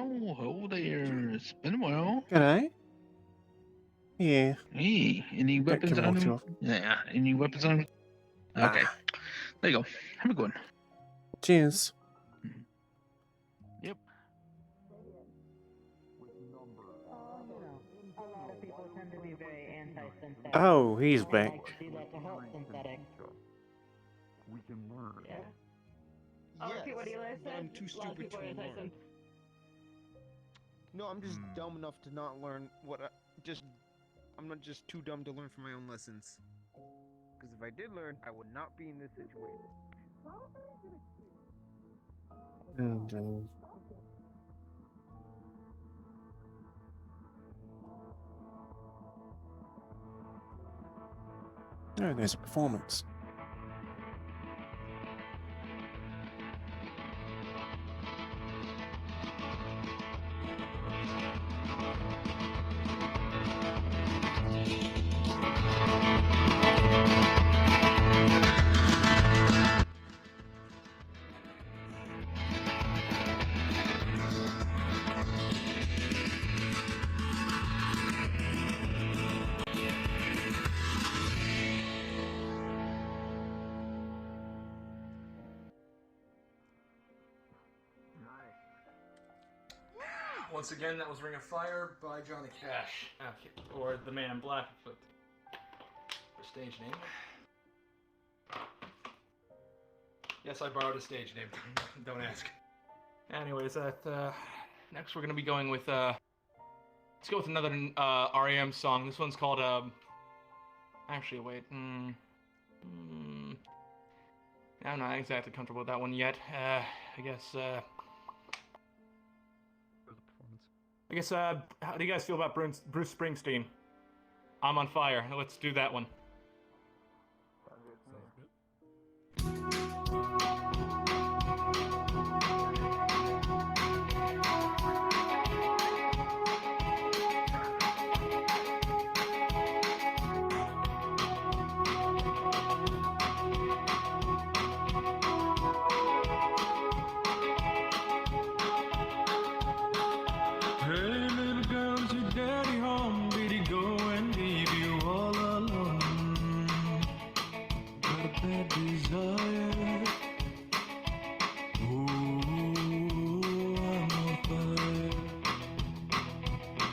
Oh, hello there. It's been a while. G'day. Yeah, Hey, any bit weapons on him? convulsive. Yeah, any weapons on him? Nah. Okay, there you go. Have a good one. Cheers. Yep. A lot of people tend to be very anti-synthetic. Oh, he's I back. like to see that to help synthetic. We can learn. Yeah. I'll repeat what Eli said. I'm too A lot of stupid people to are learn. anti-synth. No, I'm just dumb enough to not learn what I'm not just too dumb to learn from my own lessons. Because if I did learn, I would not be in this situation. And, oh, there's a performance. Once again, that was Ring of Fire by Johnny Cash. Okay. Or The Man in Black, but for stage name. Yes, I borrowed a stage name. Don't ask. Anyways, next we're gonna be going with let's go with another REM song. This one's called actually wait. I'm not exactly comfortable with that one yet. I guess how do you guys feel about Bruce Springsteen? I'm on Fire. Let's do that one.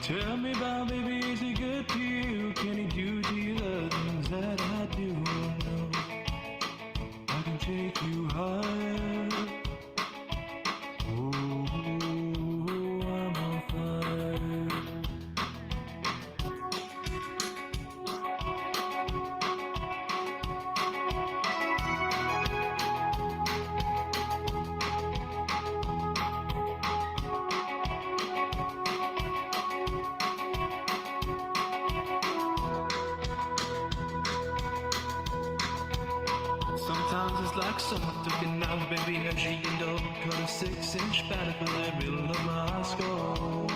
Tell me about baby, is he good to you? Can he do to you the things that I do? No, I can take you higher. Oh, I'm on fire. Sometimes it's like someone took a knife, baby, and she can dope. Cut a 6-inch pattern for the middle of my skull.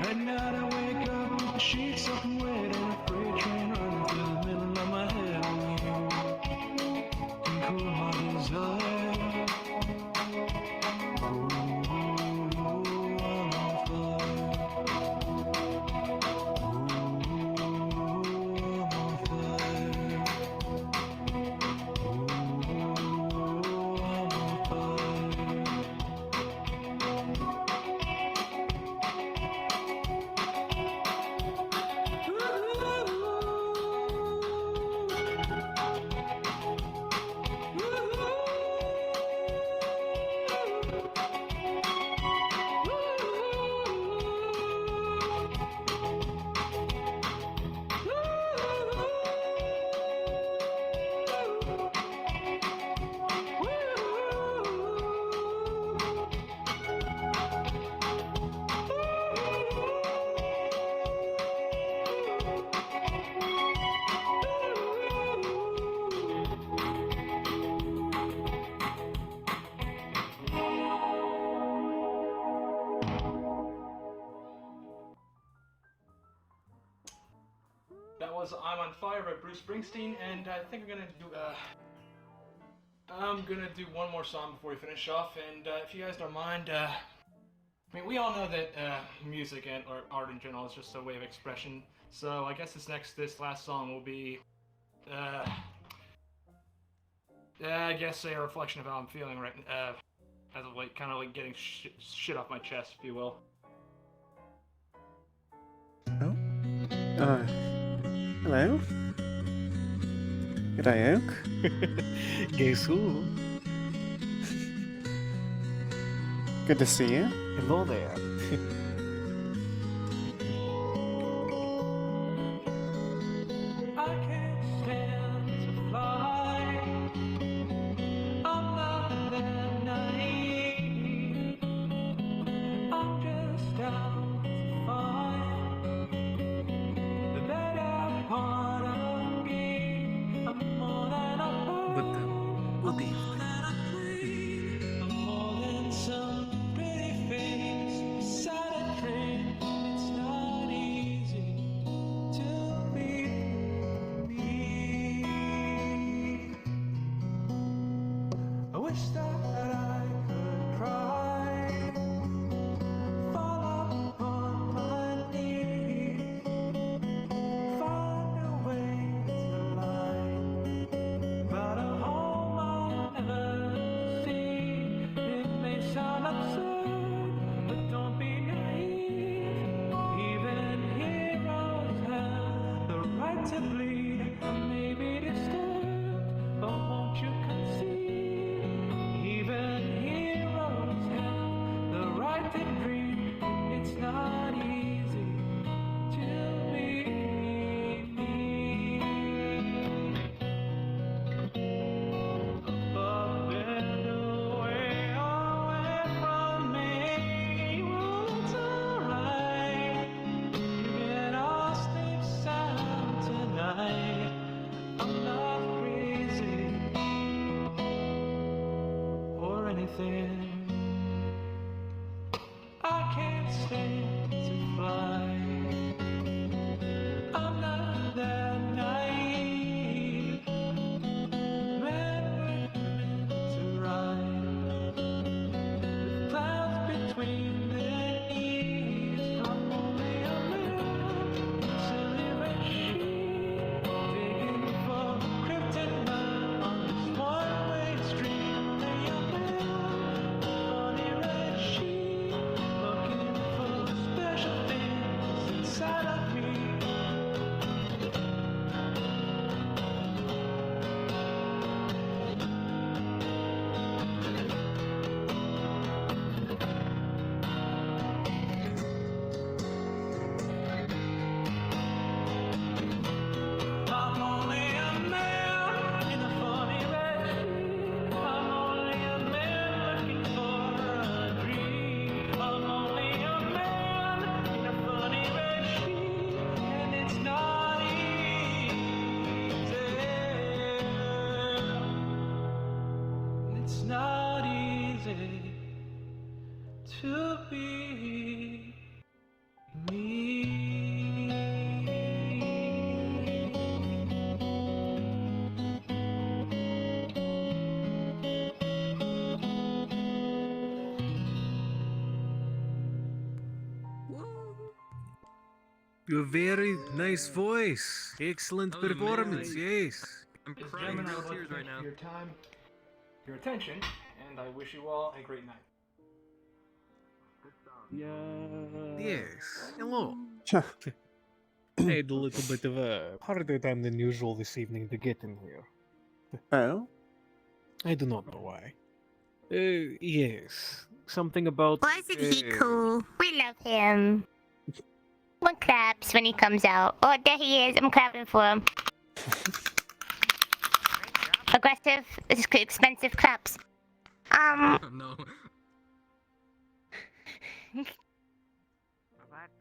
At night I wake up with the sheets soaking wet and a freight train running through the middle of my head. You can cool my desire. Oh, I'm on fire. That was I'm on Fire by Bruce Springsteen, and I think I'm gonna do I'm gonna do one more song before we finish off, and if you guys don't mind, I mean, we all know that music and or art in general is just a way of expression. So I guess this last song will be, I guess a reflection of how I'm feeling right, as of like kind of like getting shit off my chest, if you will. Oh. Hello. G'day, Oak. Guess who? Good to see you. Hello there. I can't stand to fly. I'm not that naive. I'm just down to find the better part of me. I'm more than a bird. What I'm more than a tree. I'm more than some pretty face beside a train. It's not easy to be me. I wish that I could cry, fall upon my knees, find a way to lie, but a home I'll never see. It may sound absurd, but don't be naive. Even heroes have the right to bleed. I may be disturbed, but won't you concede? Even heroes have the right to dream. It's not easy to be me. Above and away from me. Well, it's alright. You can all sleep sound tonight. I'm not crazy or anything. I can't stand to fly. I'm not that naive. Men were meant to ride with clouds between their knees. I'm only a man, silly red sheep, digging for kryptonite on this one-way street. Only a man, funny red sheep, looking for special things inside of me. I'm only a man in a funny red sheet. I'm only a man looking for a dream. I'm only a man in a funny red sheet, and it's not easy. It's not easy to be me. Your very nice voice. Excellent That was performance, amazing. yes. I'm Ladies and crying gentlemen, I real would like tears to right thank you now. for your time, your attention, and I wish you all a great night. Yes. Hello. Cha. I had a little bit of a harder time than usual this evening to get in here. Oh. I do not know why. Yes. Something about. Why isn't he cool? We love him. One claps when he comes out. Oh, there he is. I'm clapping for him. Aggressive, expensive claps. No.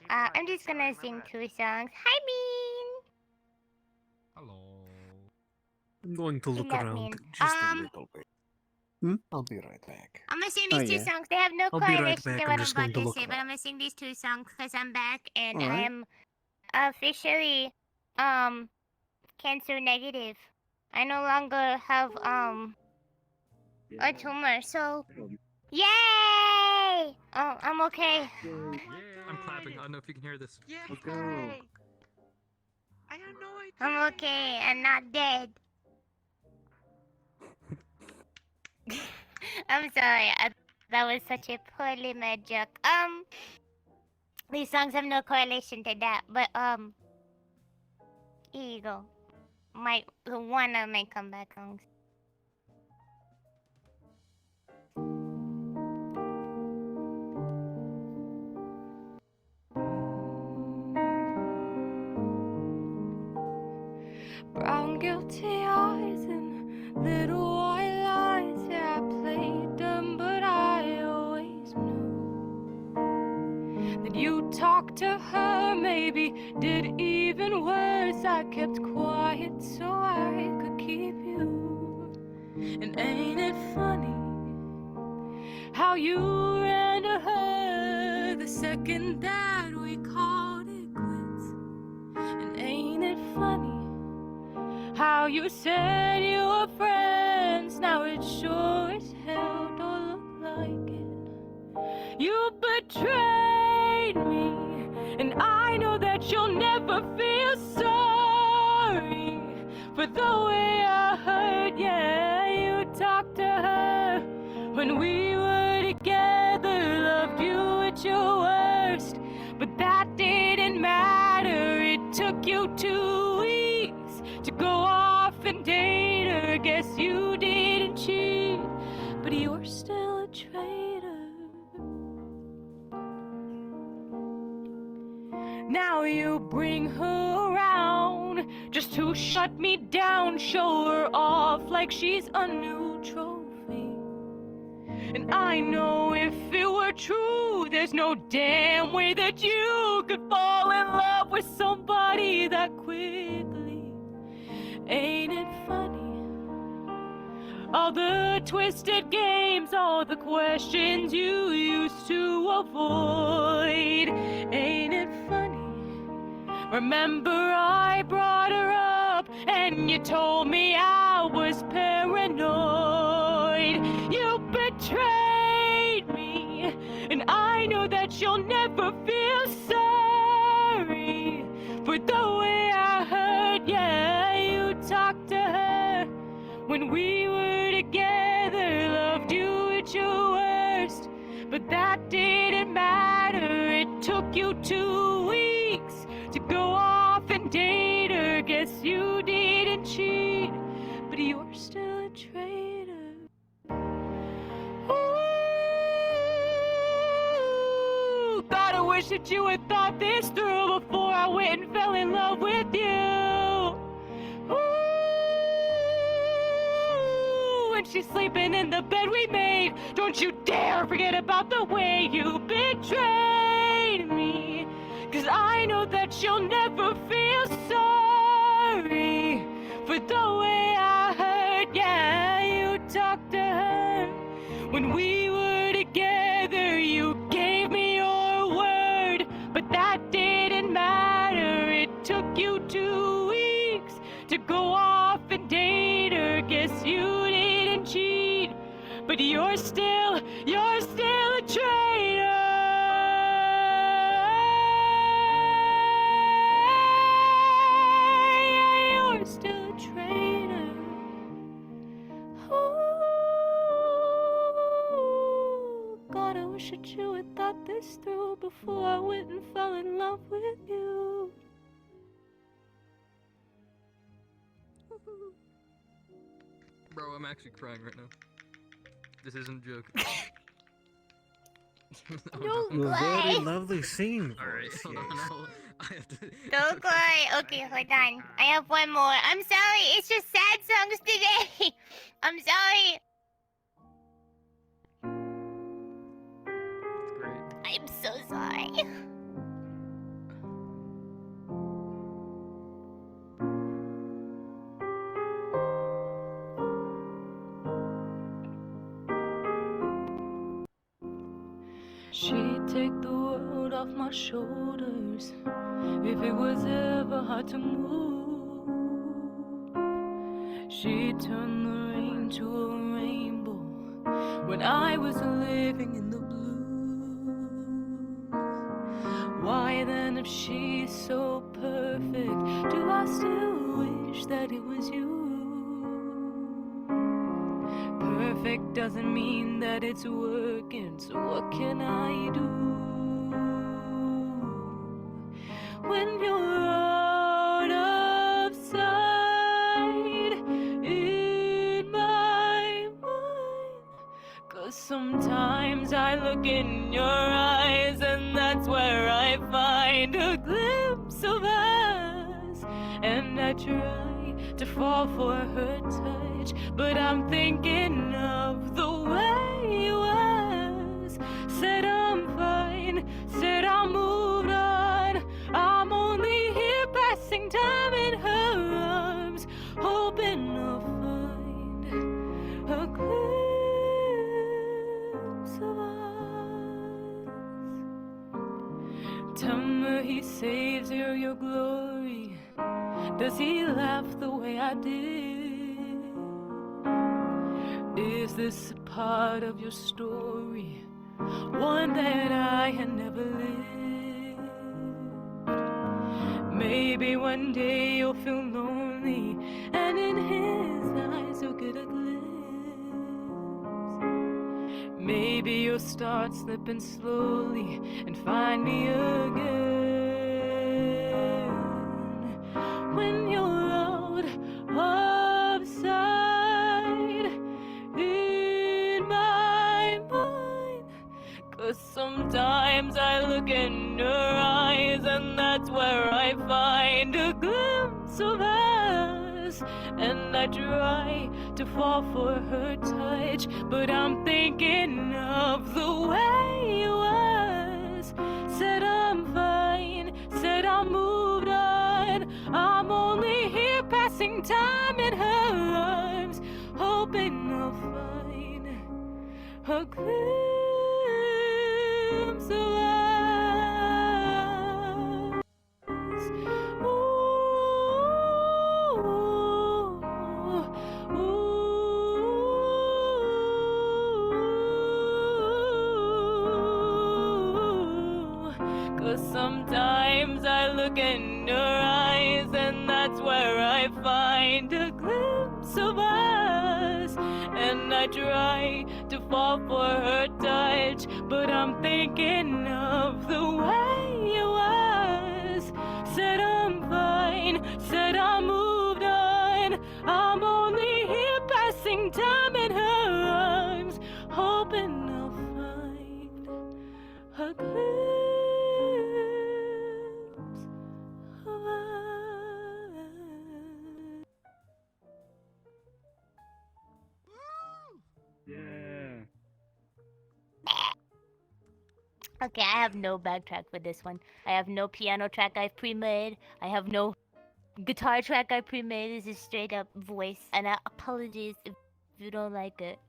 I'm just gonna sing 2 songs. Hi, Bean. Hello. I'm going to look Love around me. just a little bit. Hmm? I'll be right back. I'm gonna sing Oh, these 2 yeah. songs. They have no I'll be right correlation back. to I'm what I'm just going about to to look say, but around. I'm gonna sing these 2 songs because I'm back and I Alright. am officially cancer negative. I no longer have a tumor, so yay! Oh, I'm okay. I'm clapping. I don't know if you can hear this. Yeah. Let's go. I had no idea. I'm okay and not dead. I'm sorry. That was such a poorly made joke. These songs have no correlation to that, but here you go. One of my comeback songs. Brown guilty eyes and little white lies. Yeah, I played them, but I always knew that you talked to her, maybe did even worse. I kept quiet so I could keep you. And ain't it funny how you ran to her the second that we called it quits? And ain't it funny how you said you were friends? Now it sure as hell don't look like it. You betrayed me, and I know that you'll never feel sorry for the way I hurt. Yeah, you talked to her when we were together, loved you at your worst, but that didn't matter. It took you 2 weeks to go off and date her. Guess you didn't cheat, but you're still a traitor. Now you bring her around just to shut me down, show her off like she's a new trophy. And I know if it were true, there's no damn way that you could fall in love with somebody that quickly. Ain't it funny? All the twisted games, all the questions you used to avoid. Ain't it funny? Remember I brought her up and you told me I was paranoid. You betrayed me, and I know that you'll never feel sorry for the way I hurt. Yeah, you talked to her when we were together, loved you at your worst, but that didn't matter. It took you 2 weeks to go off and date her. Guess you didn't cheat, but you're still a traitor. Ooh, God, I wish that you had thought this through before I went and fell in love with you. Ooh, and she's sleeping in the bed we made. Don't you dare forget about the way you betrayed me, 'cause I know that you'll never feel sorry for the way I hurt. Yeah, you talked to her when we were together. You gave me your word, but that didn't matter. It took you 2 weeks to go off and date her. Guess you didn't cheat, but you're still a traitor. You're still a traitor. Ooh, God, I wish that you had thought this through before I went and fell in love with you. Bro, I'm actually crying right now. This isn't a joke. Don't A very cry. lovely scene. Alright, voice, hold on. yes. I have to. Don't cry. Okay, hold on. I have one more. I'm sorry. It's just sad songs today. I'm sorry. It's great. I'm so sorry. She'd take the world off my shoulders if it was ever hard to move. She'd turn the rain to a rainbow when I was living in the blue. Why then, if she's so perfect, do I still wish that it was you? Perfect doesn't mean that it's working, so what can I do? When you're out of sight in my mind, 'cause sometimes I look in your eyes and that's where I find a glimpse of us, and I try to fall for her touch, but I'm thinking of the way you was. Said I'm fine, said I moved on, I'm only here passing time in her arms, hoping I'll find a glimpse of us. Tell me he saves you your glory. Does he laugh the way I did? Is this a part of your story, one that I had never lived? Maybe one day you'll feel lonely, and in his eyes you'll get a glimpse. Maybe you'll start slipping slowly and find me again. When you're out of sight in my mind, 'cause sometimes I look in your eyes and that's where I find a glimpse of us, and I try to fall for her touch, but I'm thinking of the way you was. Said I'm fine, said I moved on, I'm only here passing time in her arms, hoping I'll find a glimpse of us. Ooh, ooh, 'cause sometimes I look in your eyes and that's where I find a glimpse of us, and I try to fall for her touch, but I'm thinking of the way you was. Said I'm fine, said I moved on, I'm only here passing time in her arms, hoping I'll find a glimpse of us. Yeah. Okay, I have no backtrack for this one. I have no piano track I've pre-made. I have no guitar track I pre-made. This is straight up voice. And I apologize if you don't like it.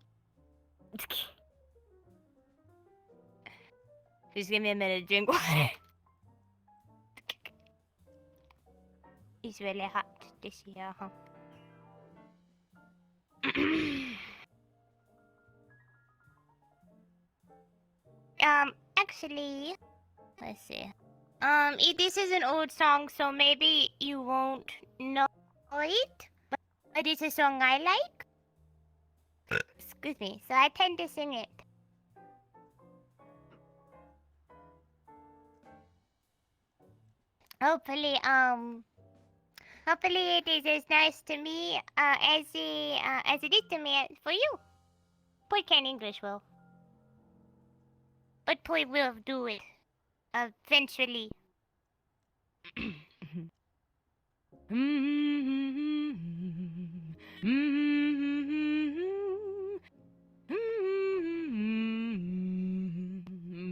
Just give me a minute to drink water. It's really hot this year, huh? Actually, let's see. This is an old song, so maybe you won't know it, but it's a song I like. Excuse me, so I tend to sing it. Hopefully it is as nice to me as it is to me for you. Boy can English well, but boy will do it eventually.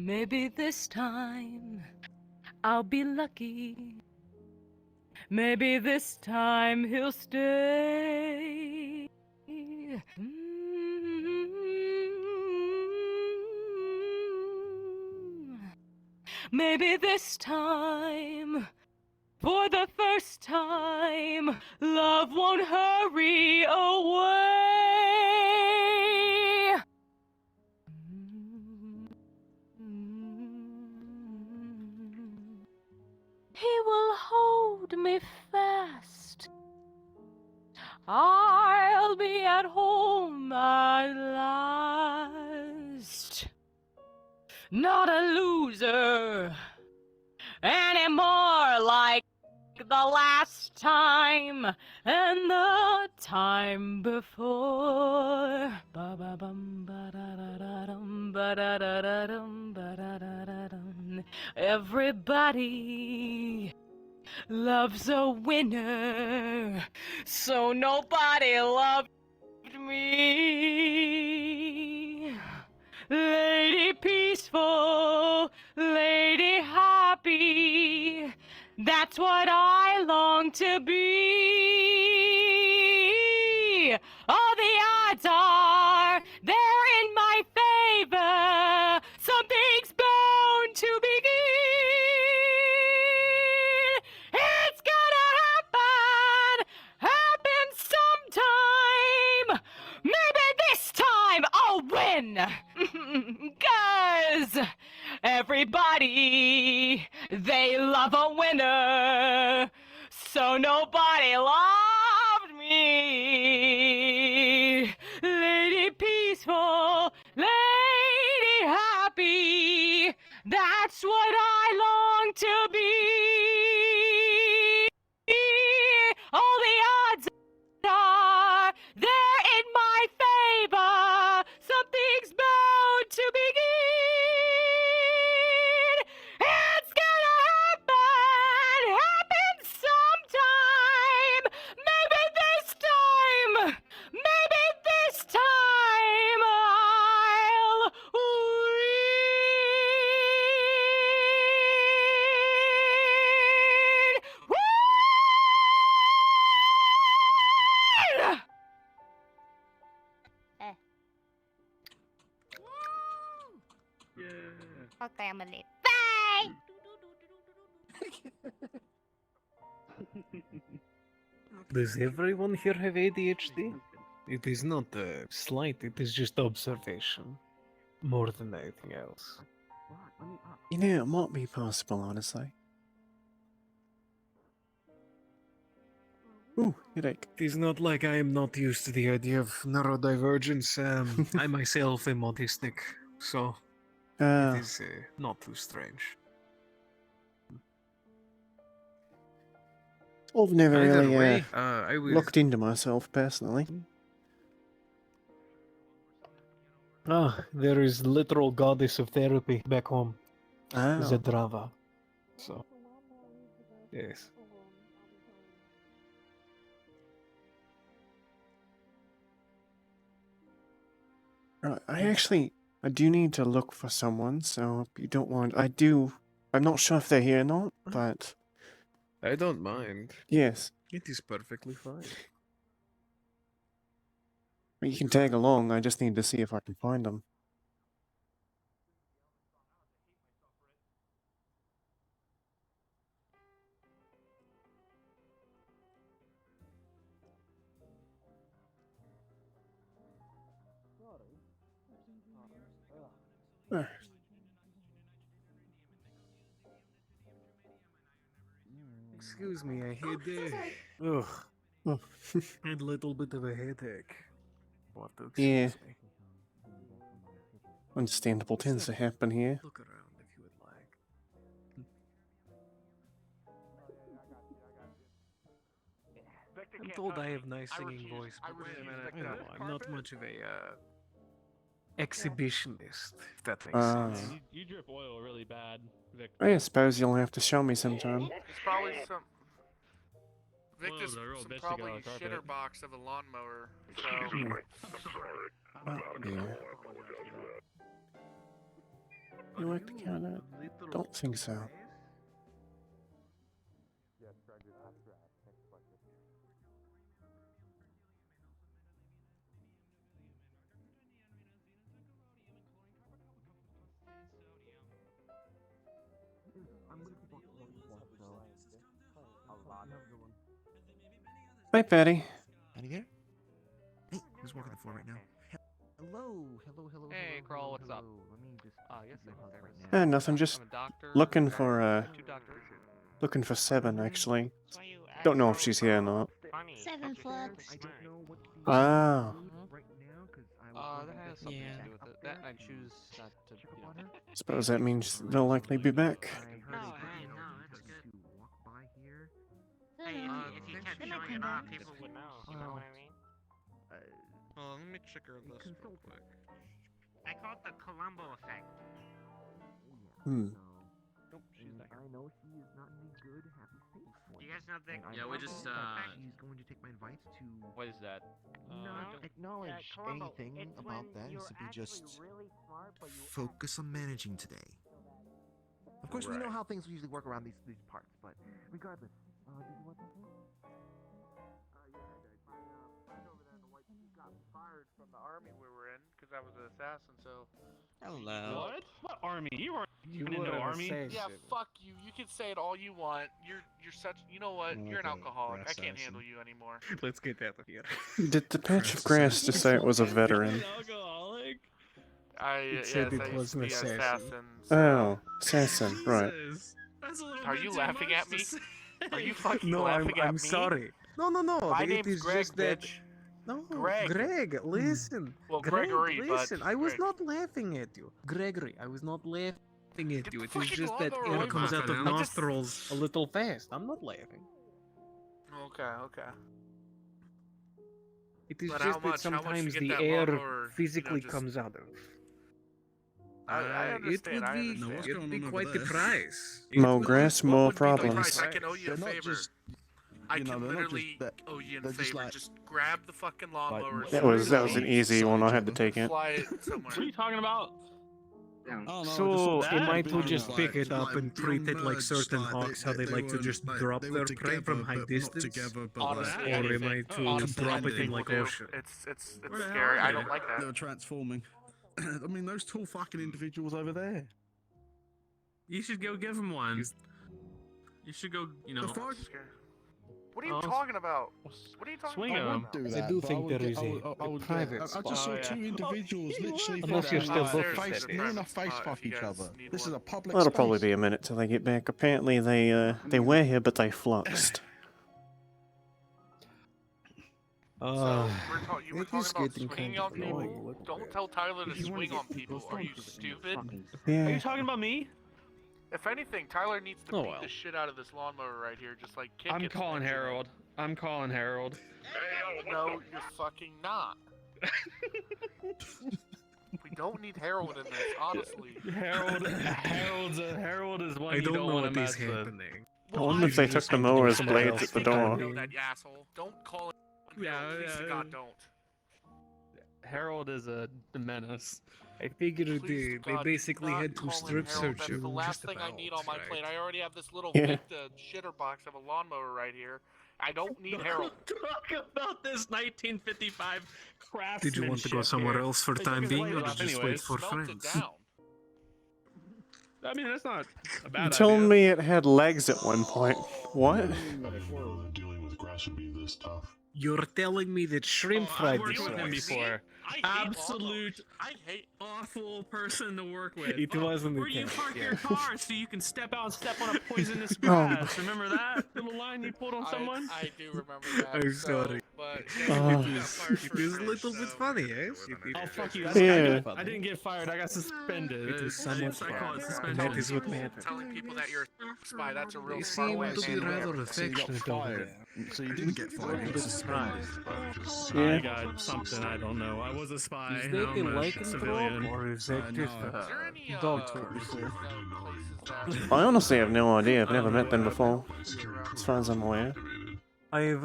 Maybe this time I'll be lucky. Maybe this time he'll stay. Maybe this time, for the first time, love won't hurry away. loved me fast, I'll be at home at last. Not a loser anymore like the last time and the time before. Ba-ba-bum, ba-da-da-da-dum, ba-da-da-da-dum, ba-da-da-da-dum. Everybody loves a winner, so nobody loved me. Lady peaceful, lady happy, that's what I long to be. All the odds are they're in my favor, something's bound to begin. It's gonna happen sometime. Maybe this time I'll win. 'Cause everybody, they love a winner. So nobody loved me. Lady peaceful, lady happy, that's what I long to be. All the odds are they're in my favor. Something's bound to begin. It's gonna happen sometime. Maybe this time I'll win. Okay, I'm gonna leave. Bye! Does everyone here have ADHD? It is not slight, it is just observation. More than anything else. You know, it might be possible, honestly. Ooh, headache. It is not like I am not used to the idea of neurodivergence. I myself am autistic, so it is not too strange. I've never Either really way, I will... looked into myself personally. Ah, there is literal goddess of therapy back home. Ah. Zadrava. So, yes. Right, I do need to look for someone, so if you don't want, I'm not sure if they're here or not, but... I don't mind. Yes. It is perfectly fine. You can tag along, I just need to see if I can find them. Excuse me, I had had a little bit of a headache. What to Yeah. excuse me. Understandable, tends to happen here. Look around if you would like. I'm told I have nice singing voice, but I'm not much of a exhibitionist, if that makes sense. You drip oil really bad, Vic. I suppose you'll have to show me sometime. It's probably some. Victor's Oil's a real some bitch to probably get on carpet. shitter box of a lawnmower. So. Yeah. You like the counter? Don't think so. Hi, Patty. Patty there? Hey, who's walking the floor right now? Hello. Hey, Crawl, what's up? Let me just Yes, I'm Nothing, just I'm a doctor. looking for, Two doctors. Looking for 7, actually. Don't know if she's here or not. 7 floods. I don't know what to Ah. do right now because I was That has something to do with it. That I choose not to, check up on her. Suppose that means they'll likely be back. I heard No, a hey, video no, because that's good. to walk by here. Hey, if you kept They showing might it come off, back. people would know. You know what I mean? Well, let me check her list real quick. I call it the Columbo effect. Hmm. Nope, she's back. I know she is not in a good, happy state for Do you guys know the And I Yeah, we know just, that she's going to take my advice to What is that? not acknowledge Columbo, anything it's about when that. It you're should be actually just really smart, but you focus on managing today. Of course, we know Right. how things usually work around these parts, but regardless, did you want something? Yeah, I did. My friend over there in the white suit got fired from the army we were in because I was an assassin. So. Hello. What army? You weren't You in were no an army. assassin. Yeah, fuck you. You can say it all you want. You're such. You know what? You're an alcoholic. I can't handle you anymore. Let's get out of here. Did the patch of grass decide it was a veteran? Alcoholic. It said it I was used to an be an assassin. assassin. Oh, assassin, right. That's a little Are bit you too laughing much at to me? say. Are you fucking No, laughing at I'm me? sorry. No. My it name's is Greg, just that. bitch. No, Greg. Greg, listen. Well, Greg, Gregory, but listen. I was Greg. not laughing at you. Gregory, I was not laughing at Get you. the It is fucking just that lawnmower air away comes from out me. of I just- nostrils a little fast. I'm not laughing. Okay. It is But just how that much you sometimes get the that air lawnmower, physically just- comes out of. I It understand. would I be, understand. it would be quite the price. More grass, What more would be the price? problems. I can owe you a They're not favor. just, I you know, can they're not just literally that- owe you a they're just favor. like- Just grab the fucking lawnmower. Like- That was an easy one. I had to take it. Fly it somewhere. What are you talking about? Oh, no, So just it that might to like- just pick it up and treat it like merged, certain like, hawks, how they like to were- just like, drop they their were prey from together, high but distance. Not together, but Honestly, like, Or anything. am I to Oh, drop it in People like do. ocean? It's Where the hell scary. are I they? don't like they that. were transforming. I mean, those tall fucking individuals over there. You should go give him one. You should go, you know. The fuck? Scary. What are you Oh, talking about? What are you talking swing about? him. would do I that, do but think would there get- is I a- would- I a would get- private I just spot. saw Oh, yeah. two individuals literally Unless you're still face, booked there's a near enough private face spot fuck if you each guys other. need This is one. a public That'll space. probably be a minute till they get back. Apparently they were here, but they fluxed. So you were it talking is about getting swinging kind of on people. annoying. Look Don't at tell Tyler to If you wanna swing get on people. Are you stupid? Are you Yeah. talking about me? If anything, Tyler needs to Oh, beat well. the shit out of this lawnmower right here. Just like kick I'm it. calling Harold. I'm calling Harold. No, you're fucking not. We don't need Harold in this, honestly. Harold is one I you don't don't know want to what is mess with. happening. I wonder if they took the mower's somewhere blades else at the for the time door. No, being. that asshole. Don't call it. Yeah, Please to yeah, God, yeah. don't. Harold is a menace. I figured Please to they God, basically not had to call him strip Harold. search That's him the last just thing I about, need on my right? plate. I already have this little Yeah. Victa shitter box of a lawnmower right here. I don't need Harold. Talk about this 1955 craftsmanship. Did you want to go somewhere here. else for They time took his being, blade or off just wait anyways. for Smelt it friends? down. I mean, that's not a bad You idea. told me it had legs at one point. What? Dealing with grass would be this tough. You're telling me that shrimp I've fried worked this with him rice? before. I hate Absolute lawnmowers. I hate. awful person to work with. It wasn't the Where you case, park yeah. your car so you can step out and step on a poisonous Oh, grass. Remember that little line you pulled on I, someone? I do remember that. I'm so, sorry. But Oh. he got fired It for is a this, little bit so- funny, yes? Oh, fuck you. Yeah. I didn't get fired. I got suspended. It is somewhat I call it funny. suspension. That is what matters. Telling people that you're a spy, that's a real They smart seem way of to be handling rather everything. So you got affectionate over fired. there. So you didn't get fired. You got suspended. I Yeah. got something. I don't know. I was a spy. Is now that a I'm a lycanthrope, civilian. or is that no. just Is there any dog talk? places that I honestly have no idea. I've never met them before, as far as I'm aware. I've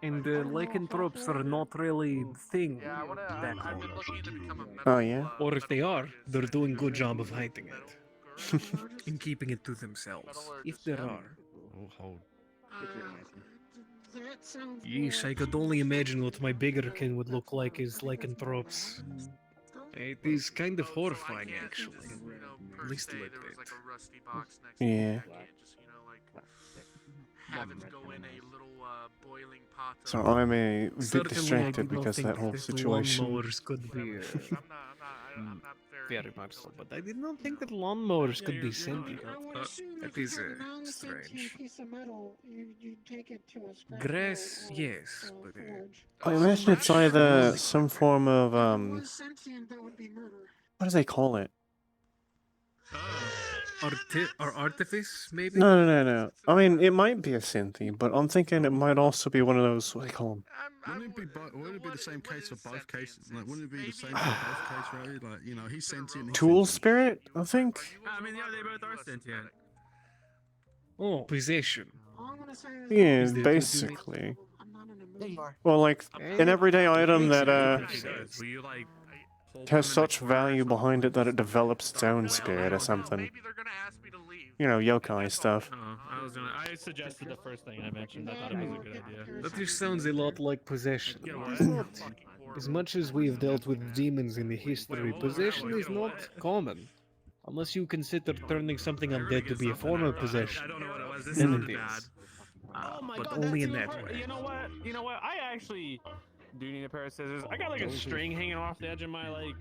and lycanthropes are not really thing Yeah, I wanna. back I've home. been looking to become a metal. Oh, yeah? Or if they metal are, artist. they're doing good Is job there of any hiding metal it. artists? And keeping it to themselves, Metal if artists, there yeah. are. Oh, hold. Yeesh, I could only imagine what my bigger kin would look like as lycanthropes. It is kind of Oh, so I horrifying, can't actually. just, you know, per At least a se, little there was bit. like a rusty box next to me. Yeah. I can't just, you know, like have it go in a little boiling pot. So of- I'm a bit Certainly, I distracted do not because of think that whole that situation. lawnmowers could be. I'm not very very much so, but I did not think that lawnmowers could be sentient. That is strange. Grass, yes, but I imagine it's either some form of what do they call it? Or artifice, maybe? No. I mean, it might be a synthy, but I'm thinking it might also be one of those, what do they call them? Wouldn't it be the same case for both cases? Like, wouldn't it be the same for both cases, right? Like, you know, he's sentient. Tool spirit, I think? I mean, yeah, they both are sentient. Oh, possession. Yeah, Is that what you mean? basically. There you are. Well, like, an everyday item that Will you, like, hold has them in such the corner value behind it that it develops its own spirit or something. You know, yokai stuff. I suggested the first thing I mentioned. I thought it was a good idea. That just sounds a lot like possession. It is not. As much as we have dealt with demons in the history, possession is not common. Unless you consider turning something undead to be a form of possession. I don't know what it was. This Then sounded it bad. is. But only in that way. You know what? You know what? I actually do need a pair of scissors. I got like a string hanging off the edge of my like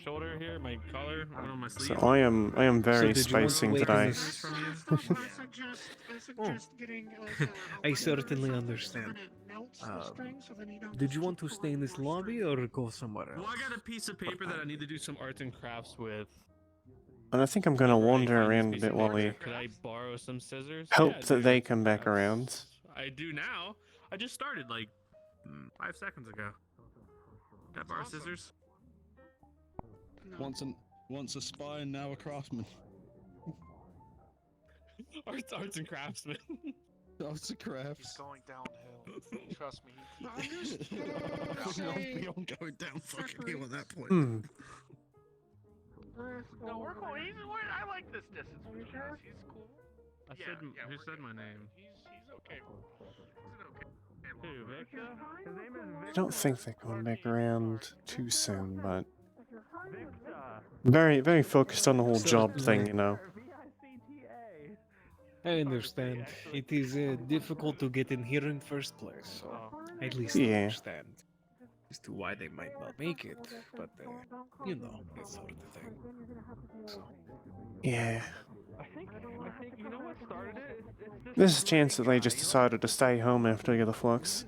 shoulder here, my collar, I don't know, my sleeve. So I am very did you want to spacing wait in today. this- I certainly understand. Did you want to stay in this lobby or go somewhere else? Well, I got a piece of paper that I need to do some arts and crafts with. And I think I'm gonna wander around a bit while we Could I borrow some scissors? hope Yeah, that dude, they come back around. I do now. I just started like 5 seconds ago. Can I borrow scissors? Once a spy and now a craftsman. Arts and craftsman. Arts and crafts. He's going downhill. Trust me. I'm going down fucking hill at that point. No, we're cool. I like this distance between us. He's cool. Who said my name? He's okay. Who, Victor? His name is Victor. I don't think they're going back around too soon, but Victor. very focused on the whole job thing, you know. I understand. It is difficult to get in here in first place, so I at least Yeah. understand as to why they might not make it, but you know, that sort of thing. So, Yeah. I think you know what started it? It's just There's a chance that they just decided to stay home after the flux.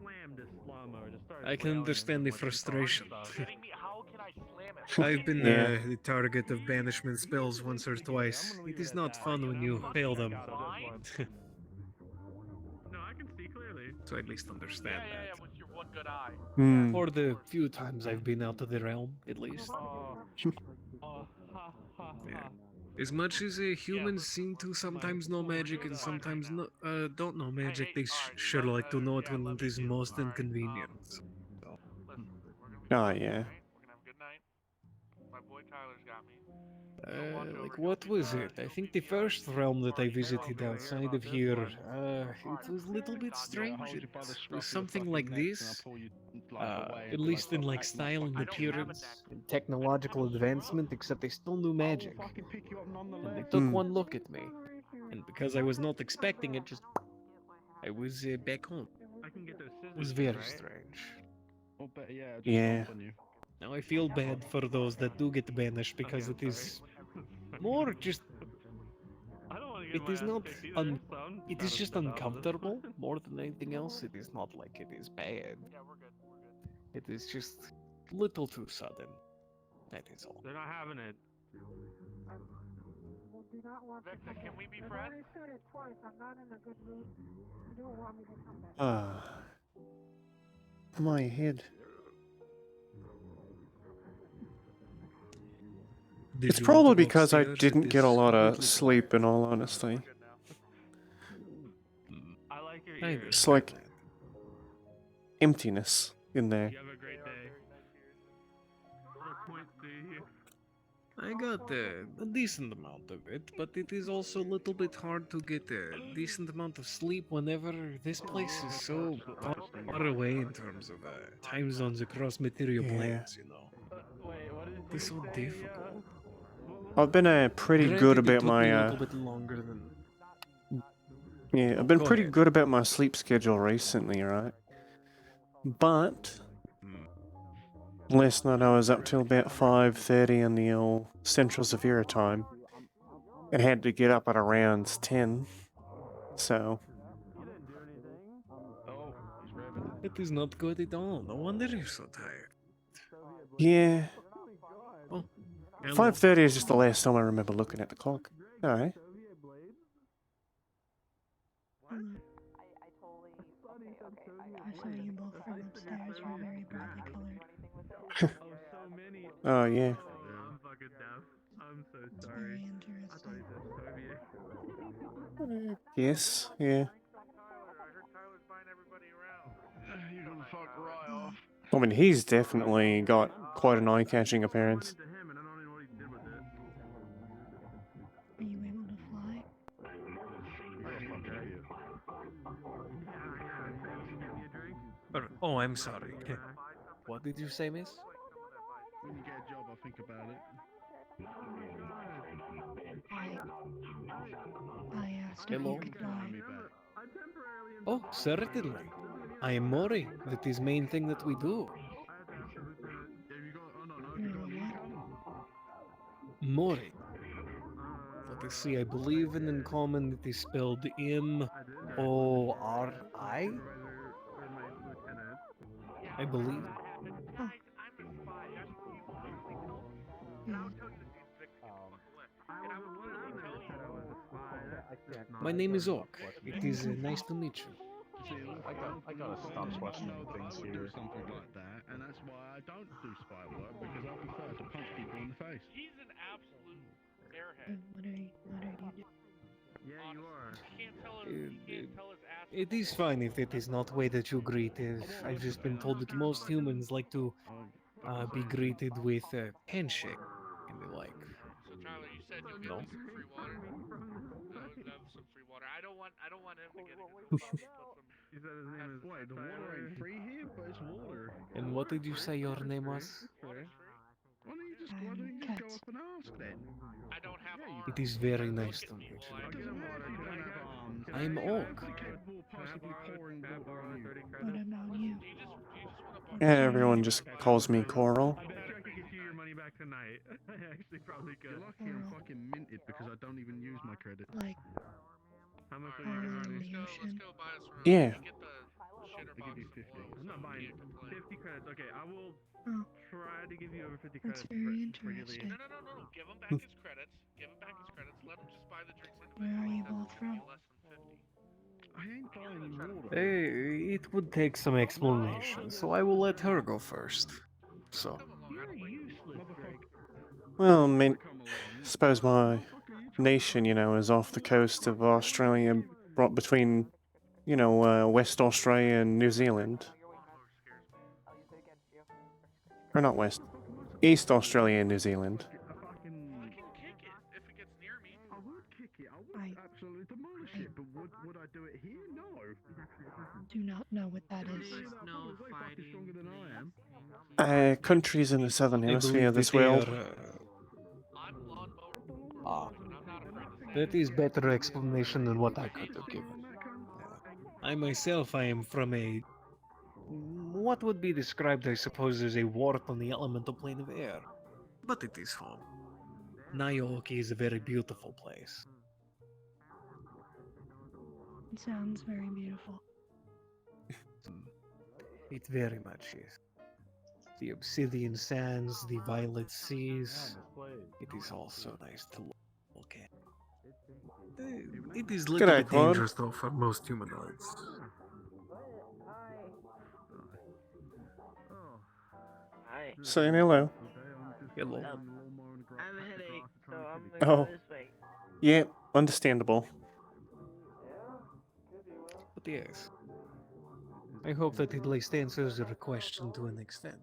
slammed this lawnmower. Just started I can wailing understand the with his car frustration. stuff. How can I slam it? I've been Yeah. the target of banishment spells once or twice. It is not fun when you fail them. No, I can see clearly. So at least understand Yeah, that. with your one good eye. Hmm. For the few times I've been out of the realm, at least. Yeah. As much as humans seem to sometimes know magic and sometimes don't know magic, they sure like to know it when it is most inconvenient. So, Oh, yeah. We're gonna have a good night. My boy Tyler's got me. like what was it? I think the first realm that I visited outside of here, it was a little bit strange. It was something like this, at least in like style and appearance, and technological advancement, except they still knew magic. And they took one look at me, and because I was not expecting it, I was back home. I can get those scissors. It was very right? strange. Yeah. Now I feel bad for those that do get banished because it is more just. I don't want to get It my is ass not. kicked either, so I'm It not is just upset about this. uncomfortable more than anything else. It is not like it is bad. Yeah, we're good. It is just a little too sudden. That is all. They're not having it. Victor, can we be friends? My head. It's probably because I didn't get a lot of sleep, in all honesty. I like your I ears. It's like emptiness in there. You have a great day. What points do you? I got a decent amount of it, but it is also a little bit hard to get a decent amount of sleep whenever this place is so far away in terms of time zones across material Yeah. planes, you know. Wait, what did It's so difficult. I've been pretty Granted, good it about took me a my little bit longer than yeah. I've been Go pretty ahead. good about my sleep schedule recently, right? But Last night I was up till about 5:30 in the old Central Severa time. And had to get up at around 10. So, It is not good at all. No wonder you're so tired. yeah. Oh, hello. 5:30 is just the last time I remember looking at the clock. Alright. I saw you both from upstairs were very brightly colored. Oh, yeah. I'm fucking deaf. I'm so sorry. Very interesting. Yes, yeah. You're gonna fuck right off. I mean, he's definitely got quite an eye-catching appearance. Are you able to fly? Oh, I'm sorry. What did you say, miss? When you get a job, I'll think about it. I asked if Hello? you could fly. Oh, certainly. I am Mori. That is main thing that we do. Mori. Let us see, I believe in uncommon it is spelled M-O-R-I? I believe. My name is Oak. It is nice to meet you. I gotta stop questioning things here. I would do something like that, and that's why I don't do spy work, because I prefer to punch people in the face. He's an absolute airhead. What are you doing? Yeah, you are. You can't tell his ass. It is fine if it is not way that you greet. I've just been told that most humans like to be greeted with a handshake and the like. So Tyler, you said you'll give No. me some free water. I would love some free water. I don't want him to get it. He said his name is Wait, the water ain't free here, but it's water. And what did you say your name was? Why don't you just go up and ask then? I don't have arms. It is very nice to meet you. I am Oak. What about you? Everyone just calls me Coral. I bet I could get you your money back tonight. I actually probably could. You're lucky I'm fucking minted because I don't even use my credit. Like, How much Coral in the ocean? Yeah. I'll give you 50. I'm not buying 50 credits. Okay, I will Oh, try to give you over 50 that's credits. very for you interesting. No. Give him back his credits. Give him back his credits. Let him just buy the drinks Where are individually. you both from? Less than 50. I ain't buying water. It would take some explanation, so I will let her go first. So, Well, I mean, suppose my nation, is off the coast of Australia, right between, West Australia and New Zealand. Or not West. East Australia and New Zealand. I would kick it. I would absolutely demolish it, but would I do it here? No. Do not know what that is. No fighting. Stronger than I am. Countries in the southern I hemisphere believe this that they world. That is better explanation than what I could have given. I myself, I am from a... what would be described, I suppose, as a wart on the elemental plane of air. But it is home. Naoki is a very beautiful place. It sounds very beautiful. It very much is. The obsidian sands, the violet seas. It is all so nice to look at. It is a little G'day, bit Claude. dangerous though for most humanoids. Hi. Saying hello. Hello. I have a headache, so I'm gonna Oh. go this way. Yeah, understandable. But yes. I hope that at least answers your question to an extent.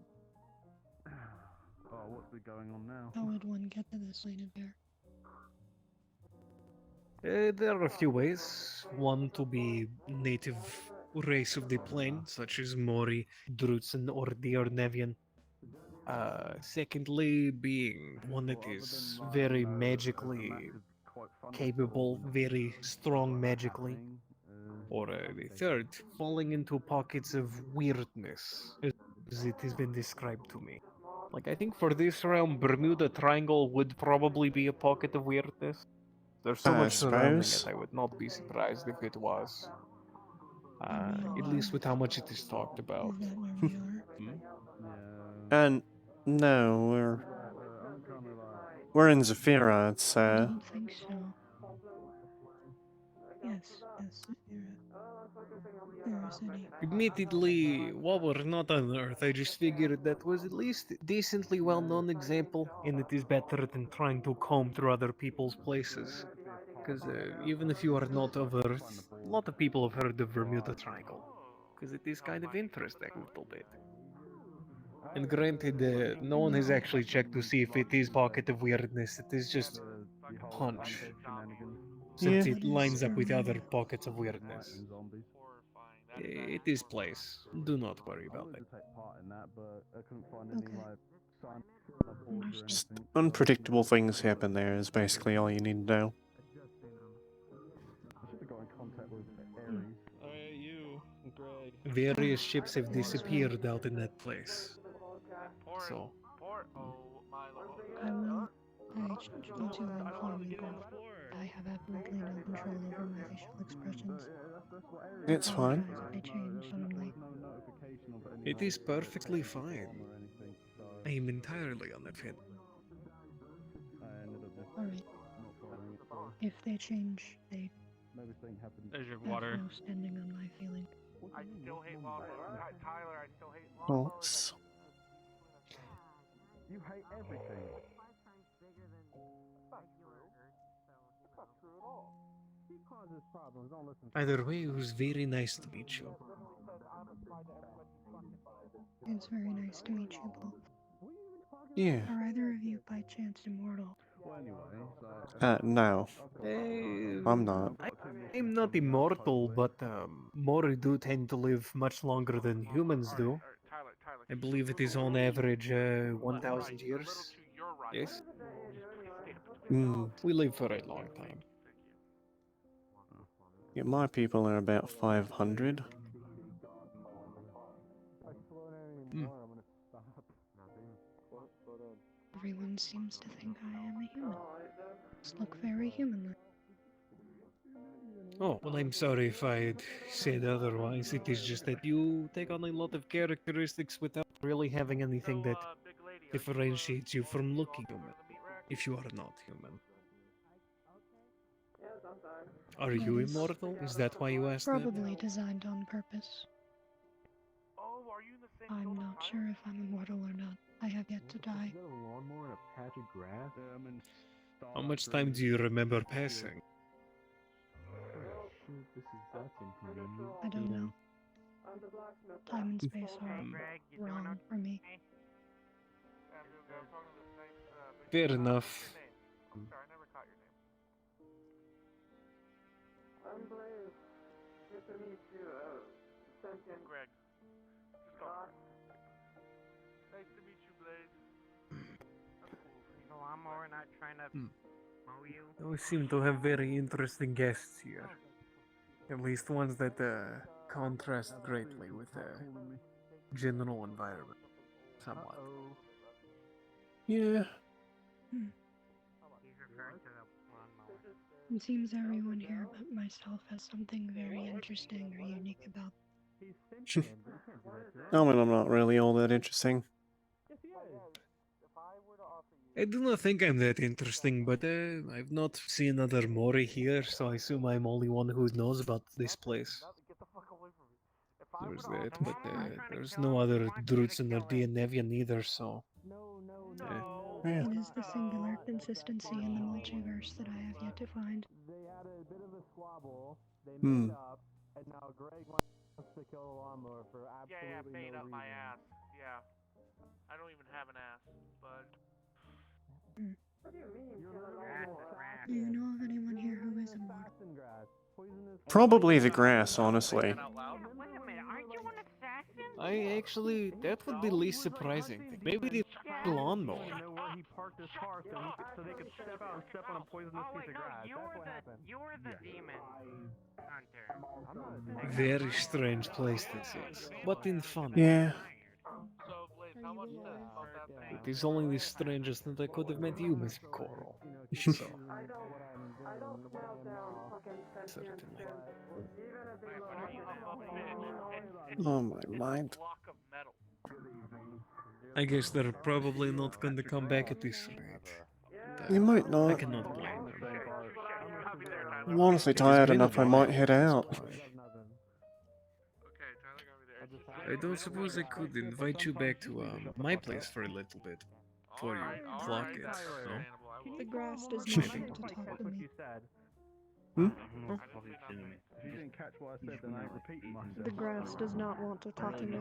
Oh, what's been going on now? How would one get to this plane of air? There are a few ways. One, to be native race of the plane, such as Mori, Drutsen, or the Ornevian. Secondly, being one that is very magically capable, very strong magically. Or the third, falling into pockets of weirdness, as it has been described to me. Like, I think for this realm, Bermuda Triangle would probably be a pocket of weirdness. There's so I much surrounding it, suppose. I would not be surprised if it was. At least with how much it is talked about. Is that where we are? And no, we're in Zafira. It's I don't think so. Yes, Zafira. Zafira City. Admittedly, while we're not on Earth, I just figured that was at least a decently well-known example, and it is better than trying to comb through other people's places. Because even if you are not of Earth, a lot of people have heard of Bermuda Triangle. Because it is kind of interesting a little bit. And granted, no one has actually checked to see if it is pocket of weirdness. It is just hunch. Since Yeah. it lines up with other pockets of weirdness. It is place. Do not worry about it. Just unpredictable things happen there is basically all you need to know. Various ships have disappeared out in that place. So. I will. I want you to inform me both. I have absolutely no control over my facial expressions. It's fine. They change suddenly. It is perfectly fine. I am entirely unoffended. Alright. If they change, they There's your have water. no standing on my feeling. I still hate lava. Tyler, I still hate lava. Bolts. You hate everything. Either way, it was very nice to meet you. It's very nice to meet you both. Yeah. Are either of you by chance immortal? No. I'm not. I'm not immortal, but Mori do tend to live much longer than humans do. I believe it is on average 1,000 years. Yes? We live for a long time. Yeah, my people are about 500. Everyone seems to think I am a human. Just look very human. Oh, well, I'm sorry if I had said otherwise. It is just that you take on a lot of characteristics without really having anything that differentiates you from looking human, if you are not human. Are you That is immortal? Is that why you asked that? Probably designed on purpose. I'm not sure if I'm immortal or not. I have yet to die. How much time do you remember passing? I don't know. Time and space are wrong for me. Fair enough. Greg. Just call Greg. Nice to meet you, Blaze. So I'm more not trying to mow you. We seem to have very interesting guests here. At least ones that contrast greatly with the general environment. Somewhat. Yeah. It seems everyone here but myself has something very interesting or unique about them. I mean, I'm not really all that interesting. I do not think I'm that interesting, but I've not seen other Mori here, so I assume I'm only one who knows about this place. There's that, but there's no other Drutsen or Nevian either, so... It is the singular consistency in the multiverse that I have yet to find. Yeah, bait up my ass. Yeah. I don't even have an ass, but... Do you know of anyone here who is immortal? Probably the grass, honestly. Wait a minute, aren't you an assassin? I actually, that would be least surprising. Maybe the lawnmower. He parked his car so they could step out and step on a poisonous piece of grass. You're the demon hunter. Very strange place this is, but in fun. Yeah. So, Blaze, It is only the strangest that I could have met you, Miss Coral. So, certainly. Oh my mind. I guess they're probably not going to come back at this rate. You might I not. cannot blame them. I'm honestly It has tired been a enough, I might head while, out. that's why. I don't suppose I could invite you back to my place for a little bit. Before you clock it, no? The grass does not want to talk to me. Hmm? If you didn't catch what I said, then I ain't repeating myself. The grass does not want to talk to me.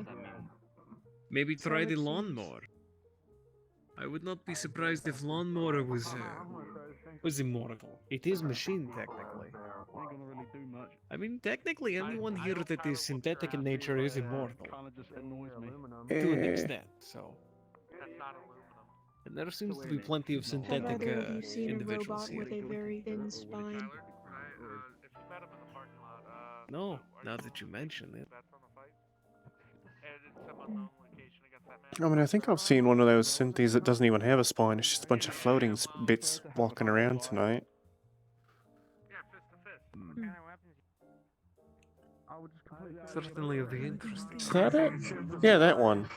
Maybe So try it the seems. lawnmower. I would not be surprised if lawnmower was immortal. It is machine technically. Ain't gonna really do much. I mean, technically, anyone here that is synthetic in nature is immortal. Kinda just annoys me. To an extent, so. And there seems to be plenty of Have synthetic either of you seen a individuals robot here. with a very thin spine? No, now that you mention it. I mean, I think I've seen one of those synthes that doesn't even have a spine. It's just a bunch of floating bits walking around tonight. Certainly of the interest. Is that it? Yeah, that one.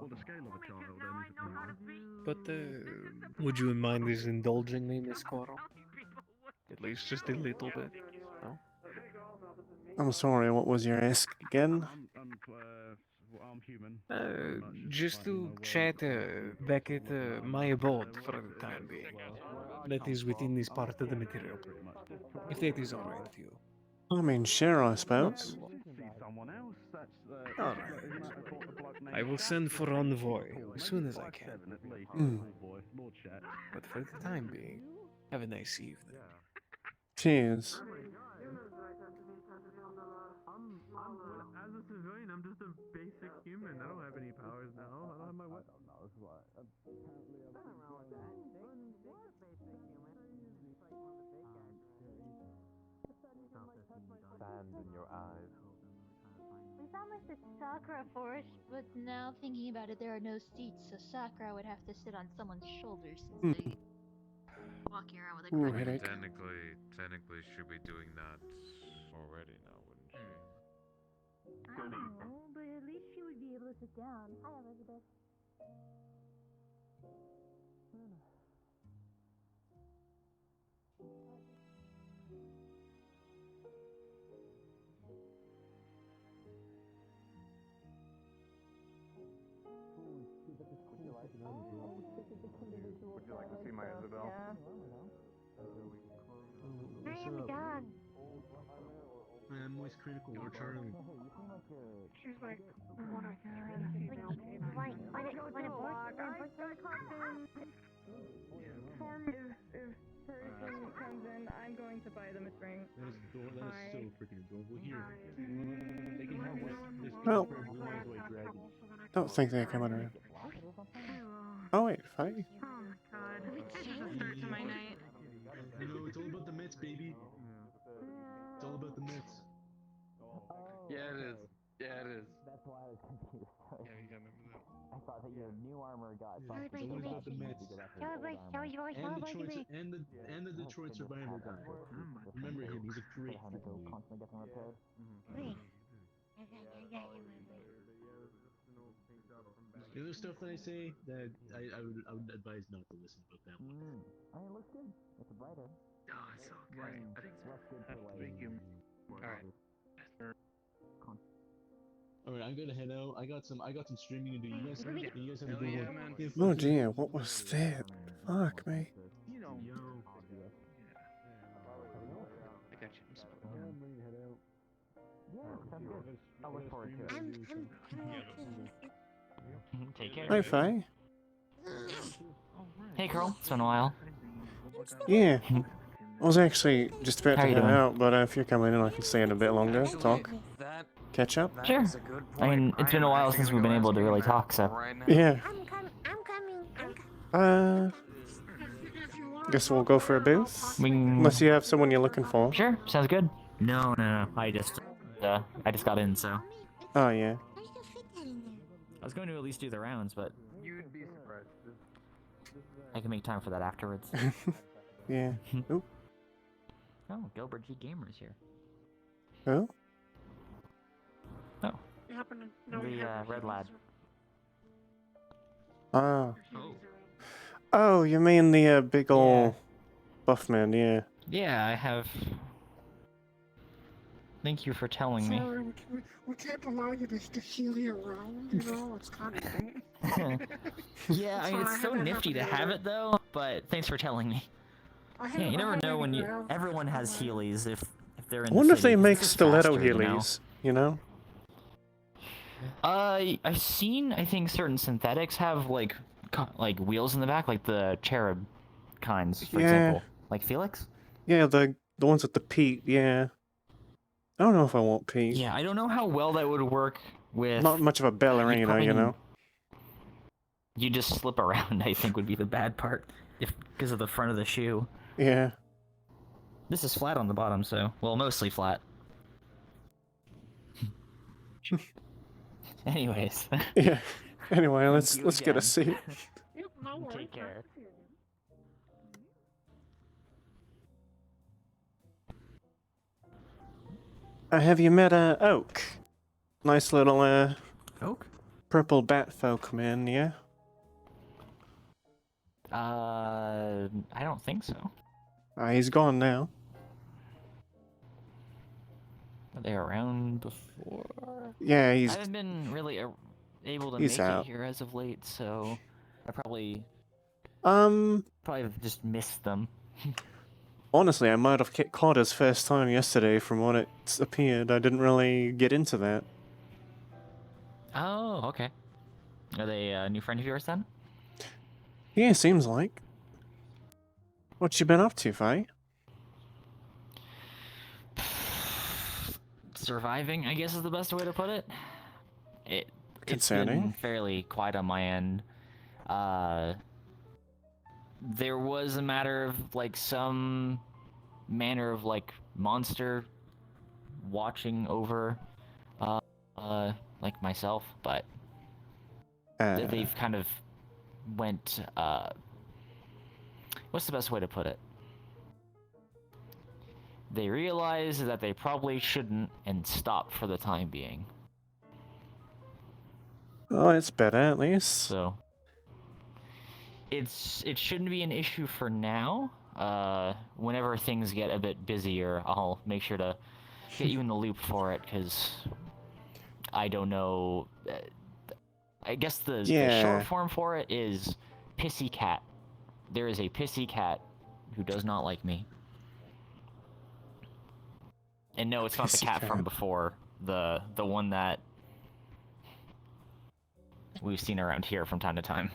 Well, the scale of a child then is But, would you mind is indulging me, Miss Coral? At least just a little bit, no? I'm sorry, what was your ask again? I'm human. Just to chat back at my abode for the time being. That is within this part of the material. If that is alright with you. I mean, sure, I suppose. See someone else. That's Alright. I will send for envoy as soon as I can. But for the time being, have a nice evening. Cheers. As a civilian, I'm just a basic human. I don't have any powers now. I don't have my weapon. Sand in your eyes. We found like the Sakura forest, but now thinking about it, there are no seats, so Sakura would have to sit on someone's shoulders since they walking around with a Ooh, crutch. headache. Technically, should be doing that already now, wouldn't she? I don't know, but at least she would be able to sit down. Hi, Elizabeth. Would you like to see my Isabel? I am a dog. Moist critical or Charlie. She's like, oh my god. Like, when it works, If person comes in, I'm going to buy them a drink. That is so freaking adorable. Here. They can have this Well, blue eyes white dragon. don't think they're coming around. Oh wait, Faye. Oh my god. This is the start to my night. You know, it's all about the Mets, baby. It's all about the Mets. Yeah, it is. Yeah, it is. That's why I was confused. Yeah, you gotta remember that. I thought that your new armor got It's all about the Mets. And the Detroit Survivor guy. Remember him, he's a great freaking lead. The other stuff that I say that I would advise not to listen about that one. I mean, it looks good. It's brighter. Oh, it's okay. I think Less good for like. Alright. Alright, I'm gonna head out. I got some streaming to do. You guys have a good one. Yeah, Oh dear, what was that? Fuck me. You know. I got you. Yeah, sounds good. I'll look forward to it. Take care. Hi, Faye. Hey, Carl. It's been a while. Yeah. I was actually just about How to you head doing? out, but if you're coming in, I can stay in a bit longer, talk, catch up. Sure. I mean, it's been a while since we've been able to really talk, so. Yeah. I'm coming. Guess we'll go for a booth? We can... Unless you have someone you're looking for. Sure, sounds good. No, I just... I just got in, so Oh yeah. I was going to at least do the rounds, but You'd be surprised. I can make time for that afterwards. Yeah. Oop. Oh, Gilbert G. Gamer's here. Oh. Oh, You happen to know you the have red lad. Ah. Oh. Oh, you mean the big ol' buff man? Yeah. Yeah, I have. Thank you for telling me. Sorry, we can't allow you to heal you around, you know? It's kind of... Yeah, I mean, it's so nifty to have it though, but thanks for telling me. Yeah, you never know when you. Everyone has Heelys if they're in I wonder the if they city, 'cause make it's just stiletto faster, heelys. You know? I've seen. I think certain synthetics have like wheels in the back, like the cherub kinds, for Yeah. example, like Felix. Yeah, the ones with the peat. Yeah. I don't know if I want peat. Yeah, I don't know how well that would work with. Not much of a ballerina, probably- you know. You just slip around, I think, would be the bad part, if because of the front of the shoe. Yeah. This is flat on the bottom, so well, mostly flat. Anyways. Yeah. Anyway, Thank let's you get a again. seat. Take care. Have you met Oak? Nice little Oak? purple bat folk man, yeah. I don't think so. He's gone now. Were they around before? Yeah, I he's haven't been really able to he's make out. it here as of late, so I probably have just missed them. Honestly, I might have caught his first time yesterday from what it appeared. I didn't really get into that. Oh, okay. Are they a new friend of yours then? Yeah, seems like. What you been up to, Faye? Surviving, I guess is the best way to put it. It's Concerning. been fairly quiet on my end. There was a matter of like some manner of like monster watching over like myself, but they've kind of went what's the best way to put it? They realized that they probably shouldn't and stopped for the time being. Oh, it's better at least. So it shouldn't be an issue for now. Whenever things get a bit busier, I'll make sure to get you in the loop for it, because I don't know. I guess the short form for it is Pissy Cat. There is a Pissy Cat who does not like me. And no, it's not the cat from before. The one that we've seen around here from time to time.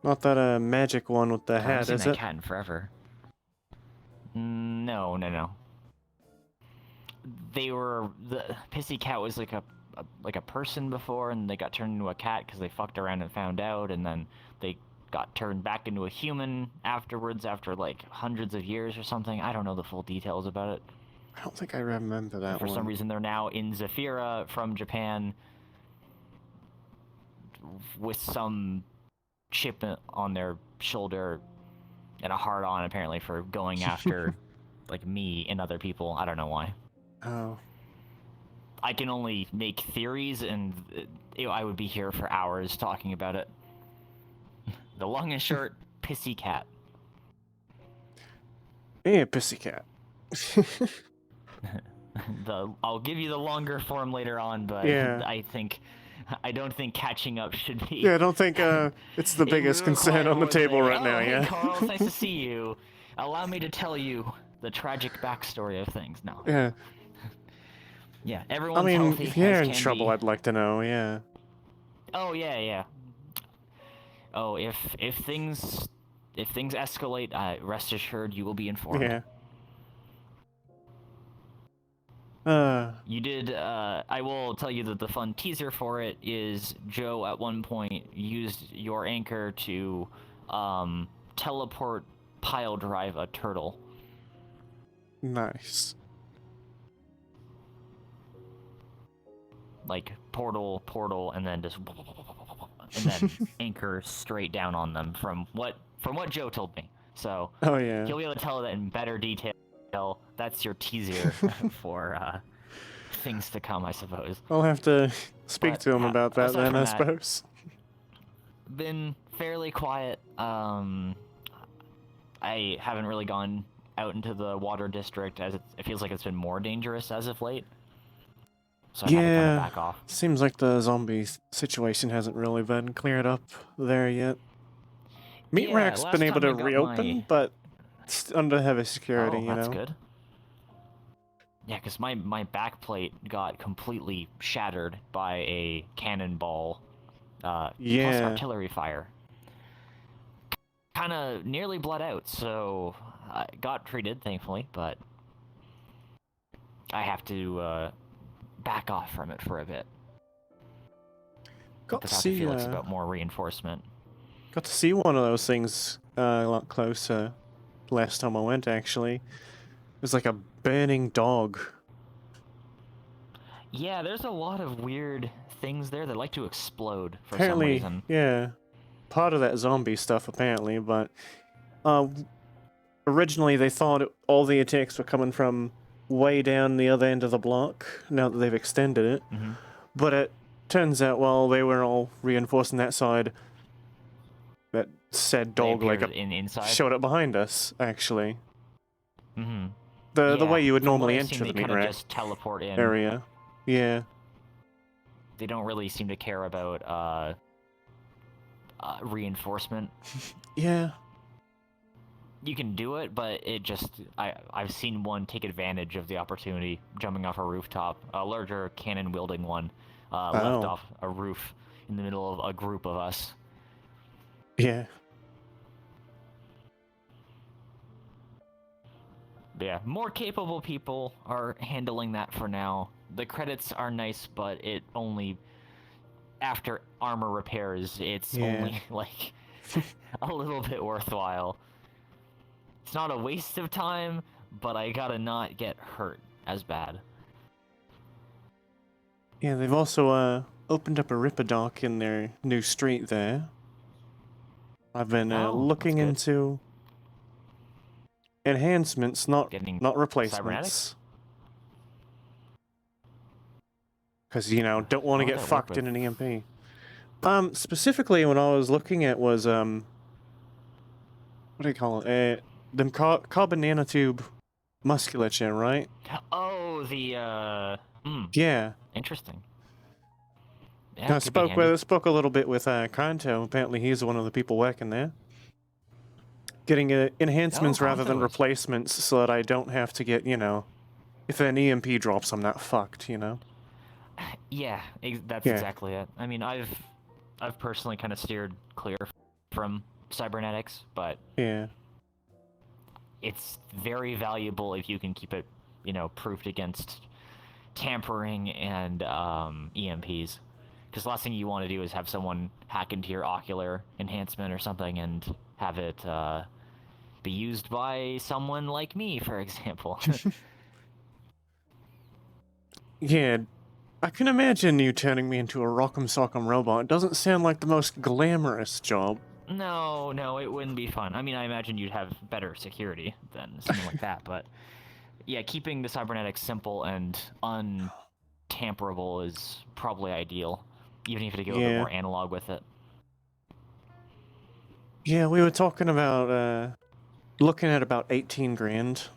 Not that magic one with the I haven't hat, seen is that it? cat in forever. No. The Pissy Cat was like a person before, and they got turned into a cat because they fucked around and found out, and then they got turned back into a human afterwards, after like hundreds of years or something. I don't know the full details about it. I don't think I remember that For one. some reason, they're now in Zafira from Japan with some chip on their shoulder and a heart on, apparently, for going after like me and other people. I don't know why. Oh. I can only make theories, and I would be here for hours talking about it. The long and short, Pissy Cat. Yeah, Pissy Cat. I'll give you the longer form later on, but Yeah. I don't think catching up should be. Yeah, I don't think it's the biggest concern on the table right now, Hey, yeah? Carl, it's nice to see you. Allow me to tell you the tragic backstory of things. No. Yeah. Yeah, I everyone's mean, healthy. if you're as in can trouble, be. I'd like to know, yeah. Oh yeah. Oh, if things escalate, rest assured you will be informed. Yeah. You did, I will tell you that the fun teaser for it is Joe at one point used your anchor to, teleport pile drive a turtle. Nice. like portal, and then just and then anchor straight down on them from what Joe told me. So Oh yeah. he'll be able to tell that in better detail. That's your teaser for things to come, I suppose. I'll have to speak But, to him about that aside then, from I that, suppose. Been fairly quiet. I haven't really gone out into the water district as it feels like it's been more dangerous as of late. So I had to kind of back off. Seems like the zombie situation hasn't really been cleared up there yet. Meat Yeah, Rack's last been able time to I got reopen, my- but it's under heavy security, Oh, that's you know? good. Yeah, because my back plate got completely shattered by a cannonball plus Yeah. artillery fire. Kind of nearly bled out, so I got treated, thankfully, but I have to back off from it for a bit. Got to Talk to see, Felix about more reinforcement. Got to see one of those things a lot closer last time I went, actually. It was like a burning dog. Yeah, there's a lot of weird things there that like to explode for Apparently, some reason. yeah. Part of that zombie stuff, apparently, but originally they thought all the attacks were coming from way down the other end of the block, now that they've extended it. Mm-hmm. But it turns out, well, they were all reinforcing that side. That said dog like inside? showed up behind us, actually. Mm-hmm. The way you would from what normally I've seen, enter the they meat kinda rack just teleport in. area. Yeah. They don't really seem to care about reinforcement. Yeah. You can do it, but it just I've seen one take advantage of the opportunity, jumping off a rooftop. A larger cannon wielding one left off a roof in the middle of a group of us. Yeah. But yeah, more capable people are handling that for now. The credits are nice, but it only after armor repairs, it's only like a little bit worthwhile. It's not a waste of time, but I gotta not get hurt as bad. Yeah, they've also opened up a Ripper dock in their new street there. I've been looking into enhancements, not replacements. Because, you know, don't want to What get would that work fucked in an EMP. Specifically, what I was looking at was, what do you call it? Them carbon nanotube musculature, right? Oh, Yeah. Interesting. I Yeah, could be spoke handy. spoke a little bit with Kanto. Apparently, he's one of the people working there. Getting enhancements rather than Kanto is- replacements, so that I don't have to get, you know, if an EMP drops, I'm not fucked, you know. Yeah, that's Yeah. exactly it. I mean, I've personally kind of steered clear from cybernetics, but Yeah. it's very valuable if you can keep it, you know, proofed against tampering and EMPs. Because the last thing you want to do is have someone hack into your ocular enhancement or something and have it be used by someone like me, for example. Yeah, I can imagine you turning me into a rock'em sock'em robot. It doesn't sound like the most glamorous job. No, it wouldn't be fun. I mean, I imagine you'd have better security than something like that, but yeah, keeping the cybernetics simple and untamperable is probably ideal, even if you go a bit Yeah. more analog with it. Yeah, we were talking about looking at about 18 grand.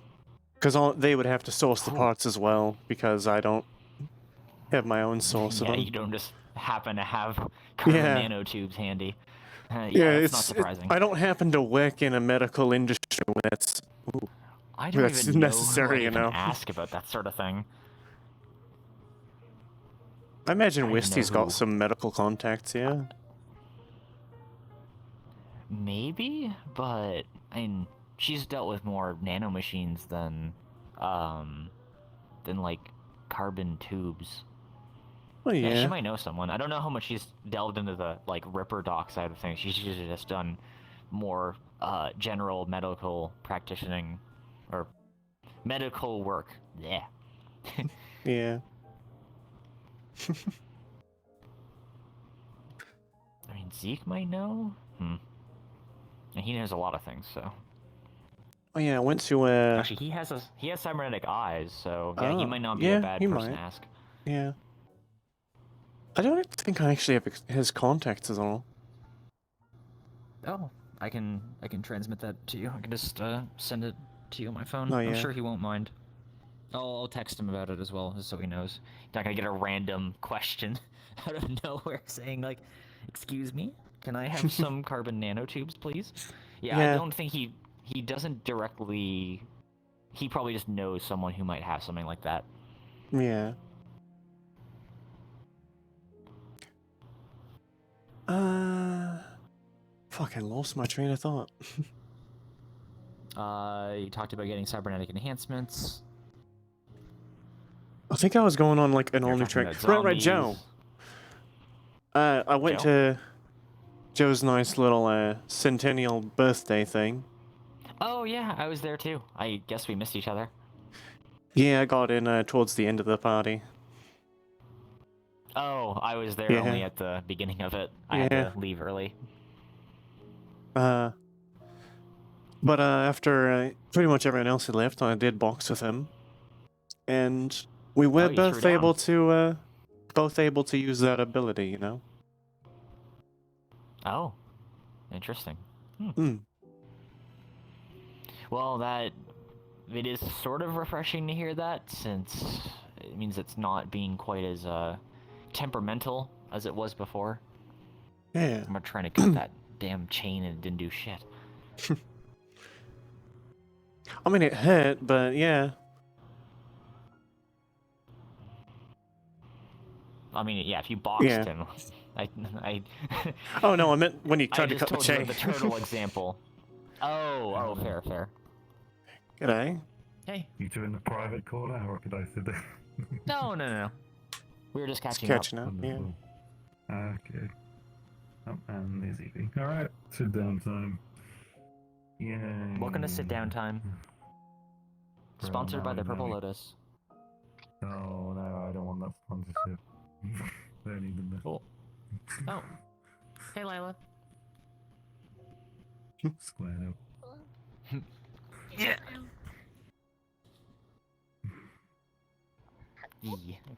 Because they would have to source the parts as well, because I don't have my own source of Yeah, them. you don't just happen to have carbon Yeah. nanotubes handy. Yeah, Yeah, that's not surprising. I don't happen to work in a medical industry where that's, I where don't that's even know necessary, who to you even know. ask about that sort of thing. I imagine I don't even know Wisty's got who. some medical contacts, yeah. Maybe, but I mean, she's dealt with more nanomachines than like carbon tubes. Well, Yeah, she yeah. might know someone. I don't know how much she's delved into the like Ripper doc side of things. She's usually just done more general medical practicing or medical work. Yeah. Yeah. I mean, Zeke might know. And he knows a lot of things, so. Oh yeah, I went to Actually, he has cybernetic eyes, so yeah, he might not be a bad he person might. to ask. Yeah. I don't think I actually have his contacts at all. Oh, I can transmit that to you. I can just send it to you on my phone. Oh, I'm yeah. sure he won't mind. I'll text him about it as well, just so he knows. You're not gonna get a random question out of nowhere saying like, "Excuse me, can I have some carbon nanotubes, please?" Yeah, Yeah. I don't think he doesn't directly. He probably just knows someone who might have something like that. Yeah. Fucking lost my train of thought. You talked about getting cybernetic enhancements. I think I was going on like an You're all-new talking track. about Right, Joe. I went to Joe's nice little centennial birthday thing. Oh yeah, I was there too. I guess we missed each other. Yeah, I got in towards the end of the party. Oh, I was there only at the beginning of it. I had to leave early. But after pretty much everyone else had left, I did box with him, and we were you threw down. both able to use that ability, you know. Oh, interesting. Hmm. Well, it is sort of refreshing to hear that, since it means it's not being quite as temperamental as it was before. Yeah. I'm trying to cut that damn chain and it didn't do shit. I mean, it hurt, but yeah. I mean, yeah, if you boxed Yeah. him, I. Oh no, I meant when you tried to cut the I just told chain. you the turtle example. Oh, fair. G'day. Hey. You two in the private corner? How could I sit there? No. We were just catching up. Yeah. Okay. Oh, and there's Evie. Alright, sit down time. Yay. Welcome to Sit Down Time. Sponsored by the Purple Lotus. Oh no, I don't want that sponsorship. They don't even know. Cool. Oh. Hey, Lila. Squared up. Yeah.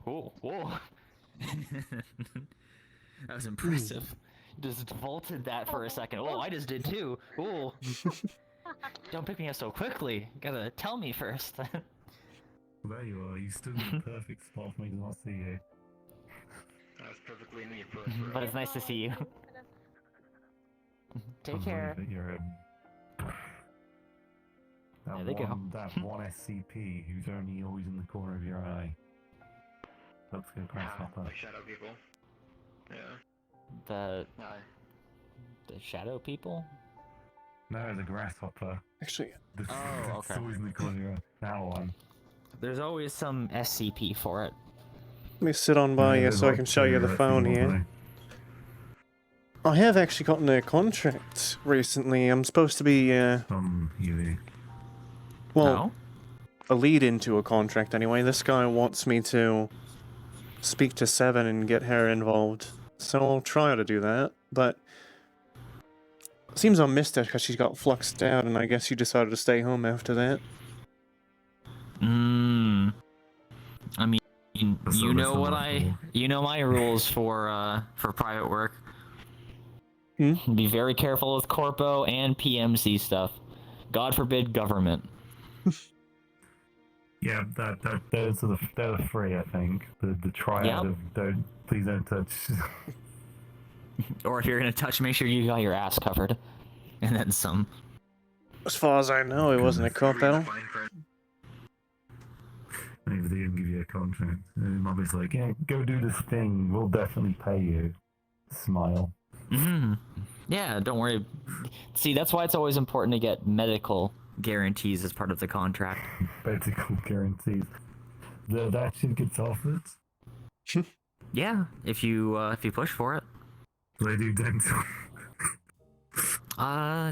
Whoa. That was impressive. Just vaulted that for a second. Oh, I just did too. Oh. Don't pick me up so quickly. Gotta tell me first. There you are. You stood in the perfect spot for me to not see you. That was perfectly in your But it's nice to see you. Take care. You're There they go. That one SCP who's only always in the corner of your eye. Let's go grasshopper. Like shadow people. Yeah. The shadow people? No, the grasshopper. Actually. That's okay. always in the corner of your eye. That one. There's always some SCP for it. Let me sit on by you so I can show you the phone here. I have actually gotten a contract recently. I'm supposed to be, well, a lead into a contract anyway. This guy wants me to speak to Seven and get her involved. So I'll try to do that, but it seems I missed her because she got fluxed out and I guess you decided to stay home after that. I mean, you know what you know my rules for private work. Be very careful with corpo and PMC stuff. God forbid government. Yeah, those are they're the three, I think. The triad of please don't touch. Or if you're gonna touch, make sure you got your ass covered, and then some. As far as I know, it wasn't a cop battle. Maybe they didn't give you a contract. And Mum is like, yeah, go do this thing. We'll definitely pay you. Smile. Yeah, don't worry. See, that's why it's always important to get medical guarantees as part of the contract. Medical guarantees. That shit gets offered. Yeah, if you push for it. They do dental.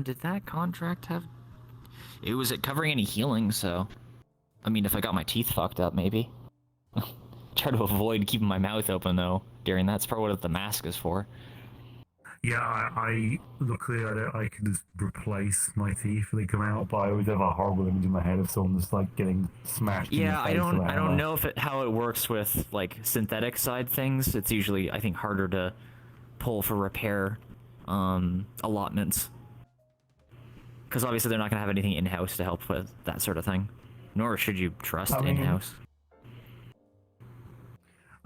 Did that contract have? Was it covering any healing? So, I mean, if I got my teeth fucked up, maybe. Which try to avoid keeping my mouth open though during that. That's probably what the mask is for. Yeah, I luckily I can just replace my teeth when they come out, but I always have a horrible image in my head of someone just like getting smashed. in the Yeah, face I with a don't hammer. know how it works with like synthetic side things. It's usually, I think, harder to pull for repair allotments. Because obviously they're not going to have anything in-house to help with that sort of thing. Nor should you trust I mean- in-house.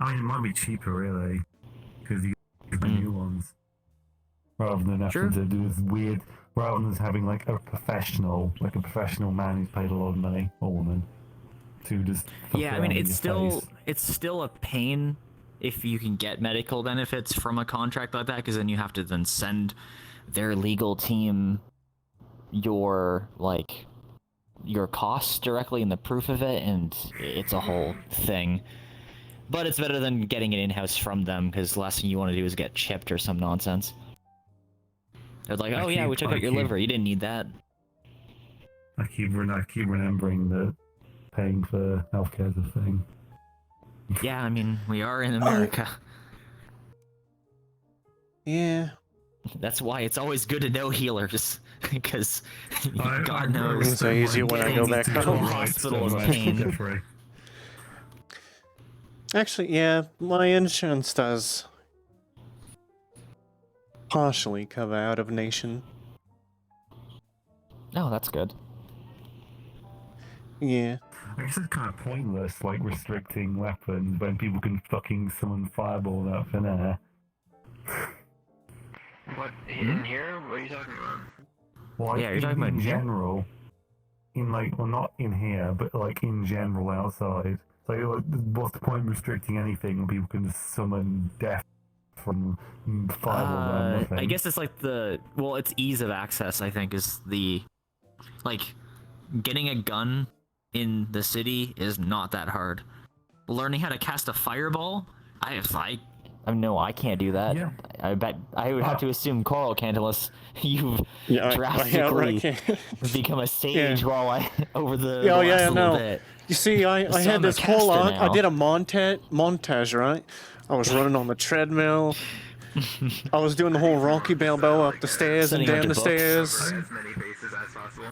I mean, it might be cheaper really, because you get the new ones. Rather than having to do this weird, rather than just having like a professional man who's paid a lot of money, or woman, to just fuck Yeah, I around mean, with your face. it's still a pain if you can get medical benefits from a contract like that, because then you have to then send their legal team your costs directly and the proof of it, and it's a whole thing. But it's better than getting it in-house from them, because the last thing you want to do is get chipped or some nonsense. They're like, oh yeah, we took out your liver, you didn't need that. I keep remembering that paying for healthcare is a thing. Yeah, I mean, we are in America. Yeah. That's why it's always good to know healers, because God knows. It's so easy when I go back getting to a home. hospital is a pain. Actually, yeah, my insurance does partially cover out of nation. Oh, that's good. Yeah. I guess it's kind of pointless, like restricting weapons when people can fucking summon fireball out of thin air. What, in here? What are you talking about? Well, Yeah, you're talking about in in here? general, in like, well, not in here, but like in general outside. Like, what's the point of restricting anything when people can just summon death from fireball out of nothing? I guess it's like it's ease of access, I think, is the, like, getting a gun in the city is not that hard. Learning how to cast a fireball, no, I can't do that. Yeah. I bet I would have to assume Coral can't unless you've I drastically outright can't. become a sage while over the Yeah, last little bit. You see, I So had I'm a this whole caster I now. did a montage, right? I was running on the treadmill. I was doing the whole Rocky Balboa up the stairs Sending and out down the the books. stairs. As many faces as possible.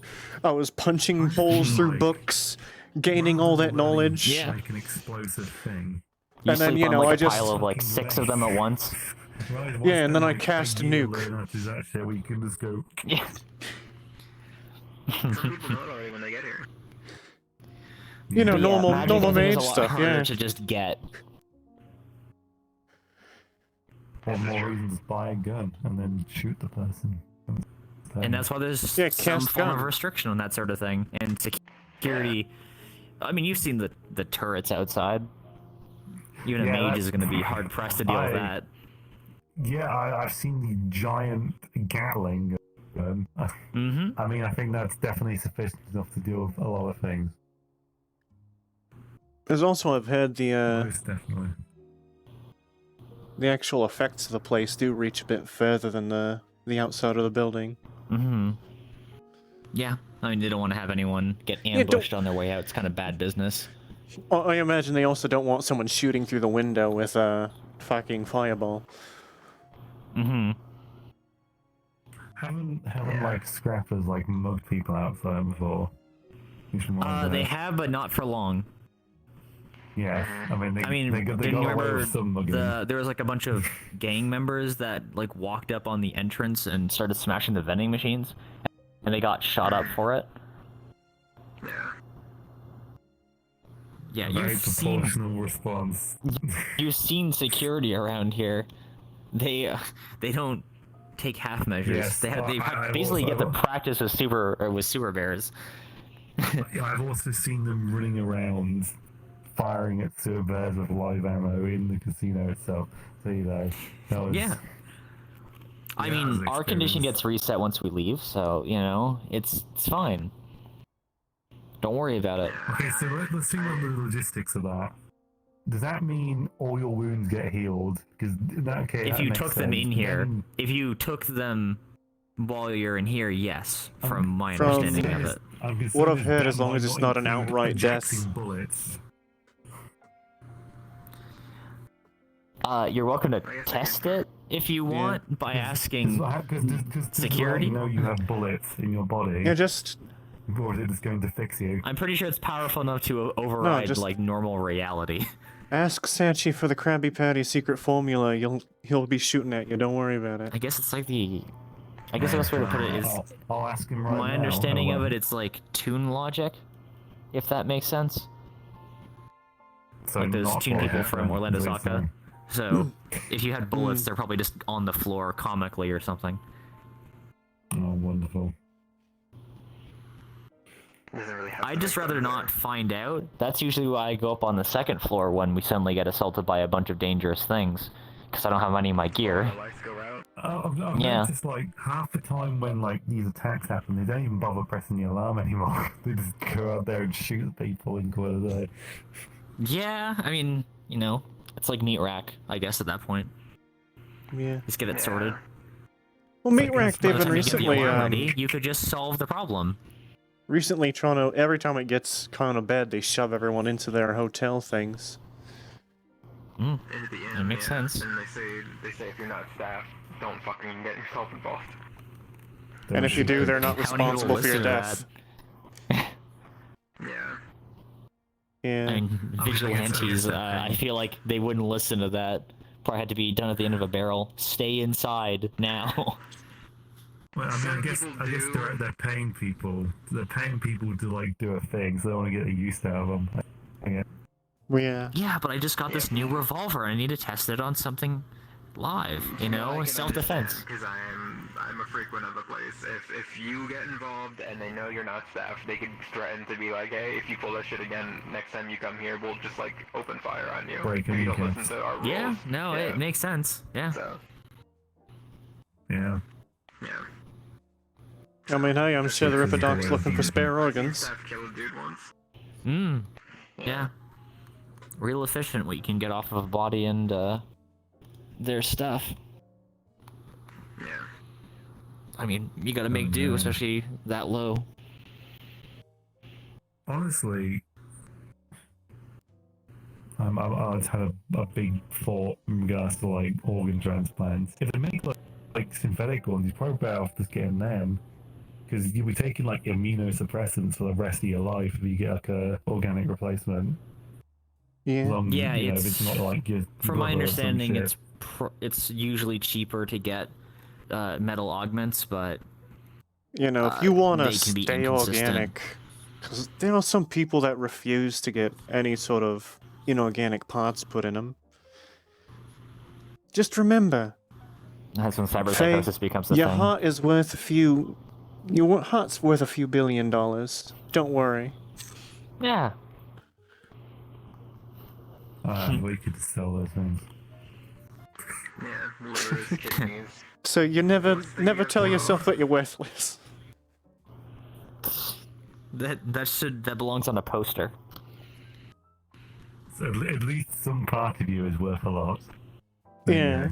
I was punching holes through books, gaining all that knowledge. Yeah. Like an explosive thing. You And then, sleep you on know, like I a just pile of like 6 of them at once. Right, Yeah, and then I cast a nuke. That shit where you can just go. Yeah. Some people know it already when they get here. You know, But yeah, normal magic, I think, is mage a lot stuff, harder yeah. to just get. One more reason to buy a gun and then shoot the person. And that's why there's Yeah, some cast form of gun. restriction on that sort of thing. And security. I mean, you've seen the turrets outside. Even a Yeah, mage that's- is going to be hard pressed to deal with I- that. Yeah, I've seen the giant Gatling gun. Mm-hmm. I mean, I think that's definitely sufficient enough to deal with a lot of things. There's also, I've heard Most definitely. the actual effects of the place do reach a bit further than the outside of the building. Mm-hmm. Yeah. I mean, they don't want to have anyone get don't- ambushed on their way out. It's kind of bad business. I imagine they also don't want someone shooting through the window with a fucking fireball. Mm-hmm. Haven't like scrappers like mugged people outside before? They have, but not for long. Yeah, I mean, they got didn't you away remember with some mugging. there was like a bunch of gang members that like walked up on the entrance and started smashing the vending machines, and they got shot up for it. Yeah, Very you've seen proportional response. you've seen security around here. They don't take half measures. Yes, they I basically also- get to practice with super bears. Yeah, I've also seen them running around, firing at sewer bears with live ammo in the casino itself. So you know, that was, Yeah. I Yeah, it was mean, an our condition experience. gets reset once we leave, so you know it's fine. Don't worry about it. Okay, so let's think about the logistics of that. Does that mean all your wounds get healed? Because in that case, If that you makes took them sense. in here, Then- if you took them while you're in here, yes, from my From- understanding of it. I'm concerned What I've if heard, that as long might as it's not an include outright death. ejecting bullets. You're welcome to test it if you want by asking security. You know you have bullets in your body. Yeah, just. Or is it just going to fix you? I'm pretty sure it's powerful enough to override just- like normal reality. Ask Sachi for the Krabby Patty secret formula. He'll be shooting at you. Don't worry about it. I guess it's like the. I guess the best way to put it is. I'll ask him right my now. understanding of it, it's like tune logic, if that makes sense. So like those not tune people logic, from then. Orlando Wait, Saka. So if you had bullets, they're probably just on the floor comically or something. Oh, wonderful. I'd just rather not find out. That's usually why I go up on the second floor when we suddenly get assaulted by a bunch of dangerous things, because I don't have any of my gear. I've Yeah. noticed like half the time when like these attacks happen, they don't even bother pressing the alarm anymore. They just go out there and shoot people and call it a day. Yeah, I mean, you know, it's like meat rack, I guess, at that point. Yeah. Just get it sorted. Well, Meat Rack, they've By the been time you get the recently, alarm ready, you could just solve the problem. Recently, Toronto, every time it gets kind of bad, they shove everyone into their hotel things. Mm. At the end, That makes sense. And they say if you're not staff, don't fucking get yourself involved. And if you do, they're not How many people responsible for your listen to death. Yeah. Yeah. I mean, vigilantes, I feel like they wouldn't listen to that. Probably had to be done at the end of a barrel. Stay inside now. Well, I mean, I guess they're paying people. They're paying people to like do a thing, so they want to get a use out of them. Yeah. Yeah, but I just got this new revolver. I need to test it on something live. You know, self-defense. Because I'm a frequent of the place. If you get involved and they know you're not staff, they could threaten to be like, hey, if you pull that shit again, next time you come here, we'll just like open fire on you. Break if you don't kneecaps. listen to our rules. Yeah, no, Yeah. it makes sense. Yeah. So, Yeah. yeah. I mean, hey, I'm sure the Ripper Doc's looking for spare organs. Staff killed a dude once. Mm. Yeah. Real efficient what you can get off of a body and their stuff. Yeah. I mean, you gotta make do, especially that low. Honestly, I've had a big thought in regards to like organ transplants. If they make like synthetic ones, you're probably better off just getting them. Because you'll be taking like immunosuppressants for the rest of your life if you get like a organic replacement. Yeah. Yeah, if it's not like your from my liver or some understanding, shit. it's usually cheaper to get metal augments, but You know, if you want they to can be stay inconsistent. organic, because there are some people that refuse to get any sort of inorganic parts put in them. Just remember, That's when Faye, cyberpsychosis becomes the your thing. heart is worth a few. Your heart's worth a few $1 billion. Don't worry. Yeah. We could sell those things. Yeah, livers, kidneys. So you never tell yourself that you're worthless. That belongs on a poster. So at least some part of you is worth a lot. Yeah.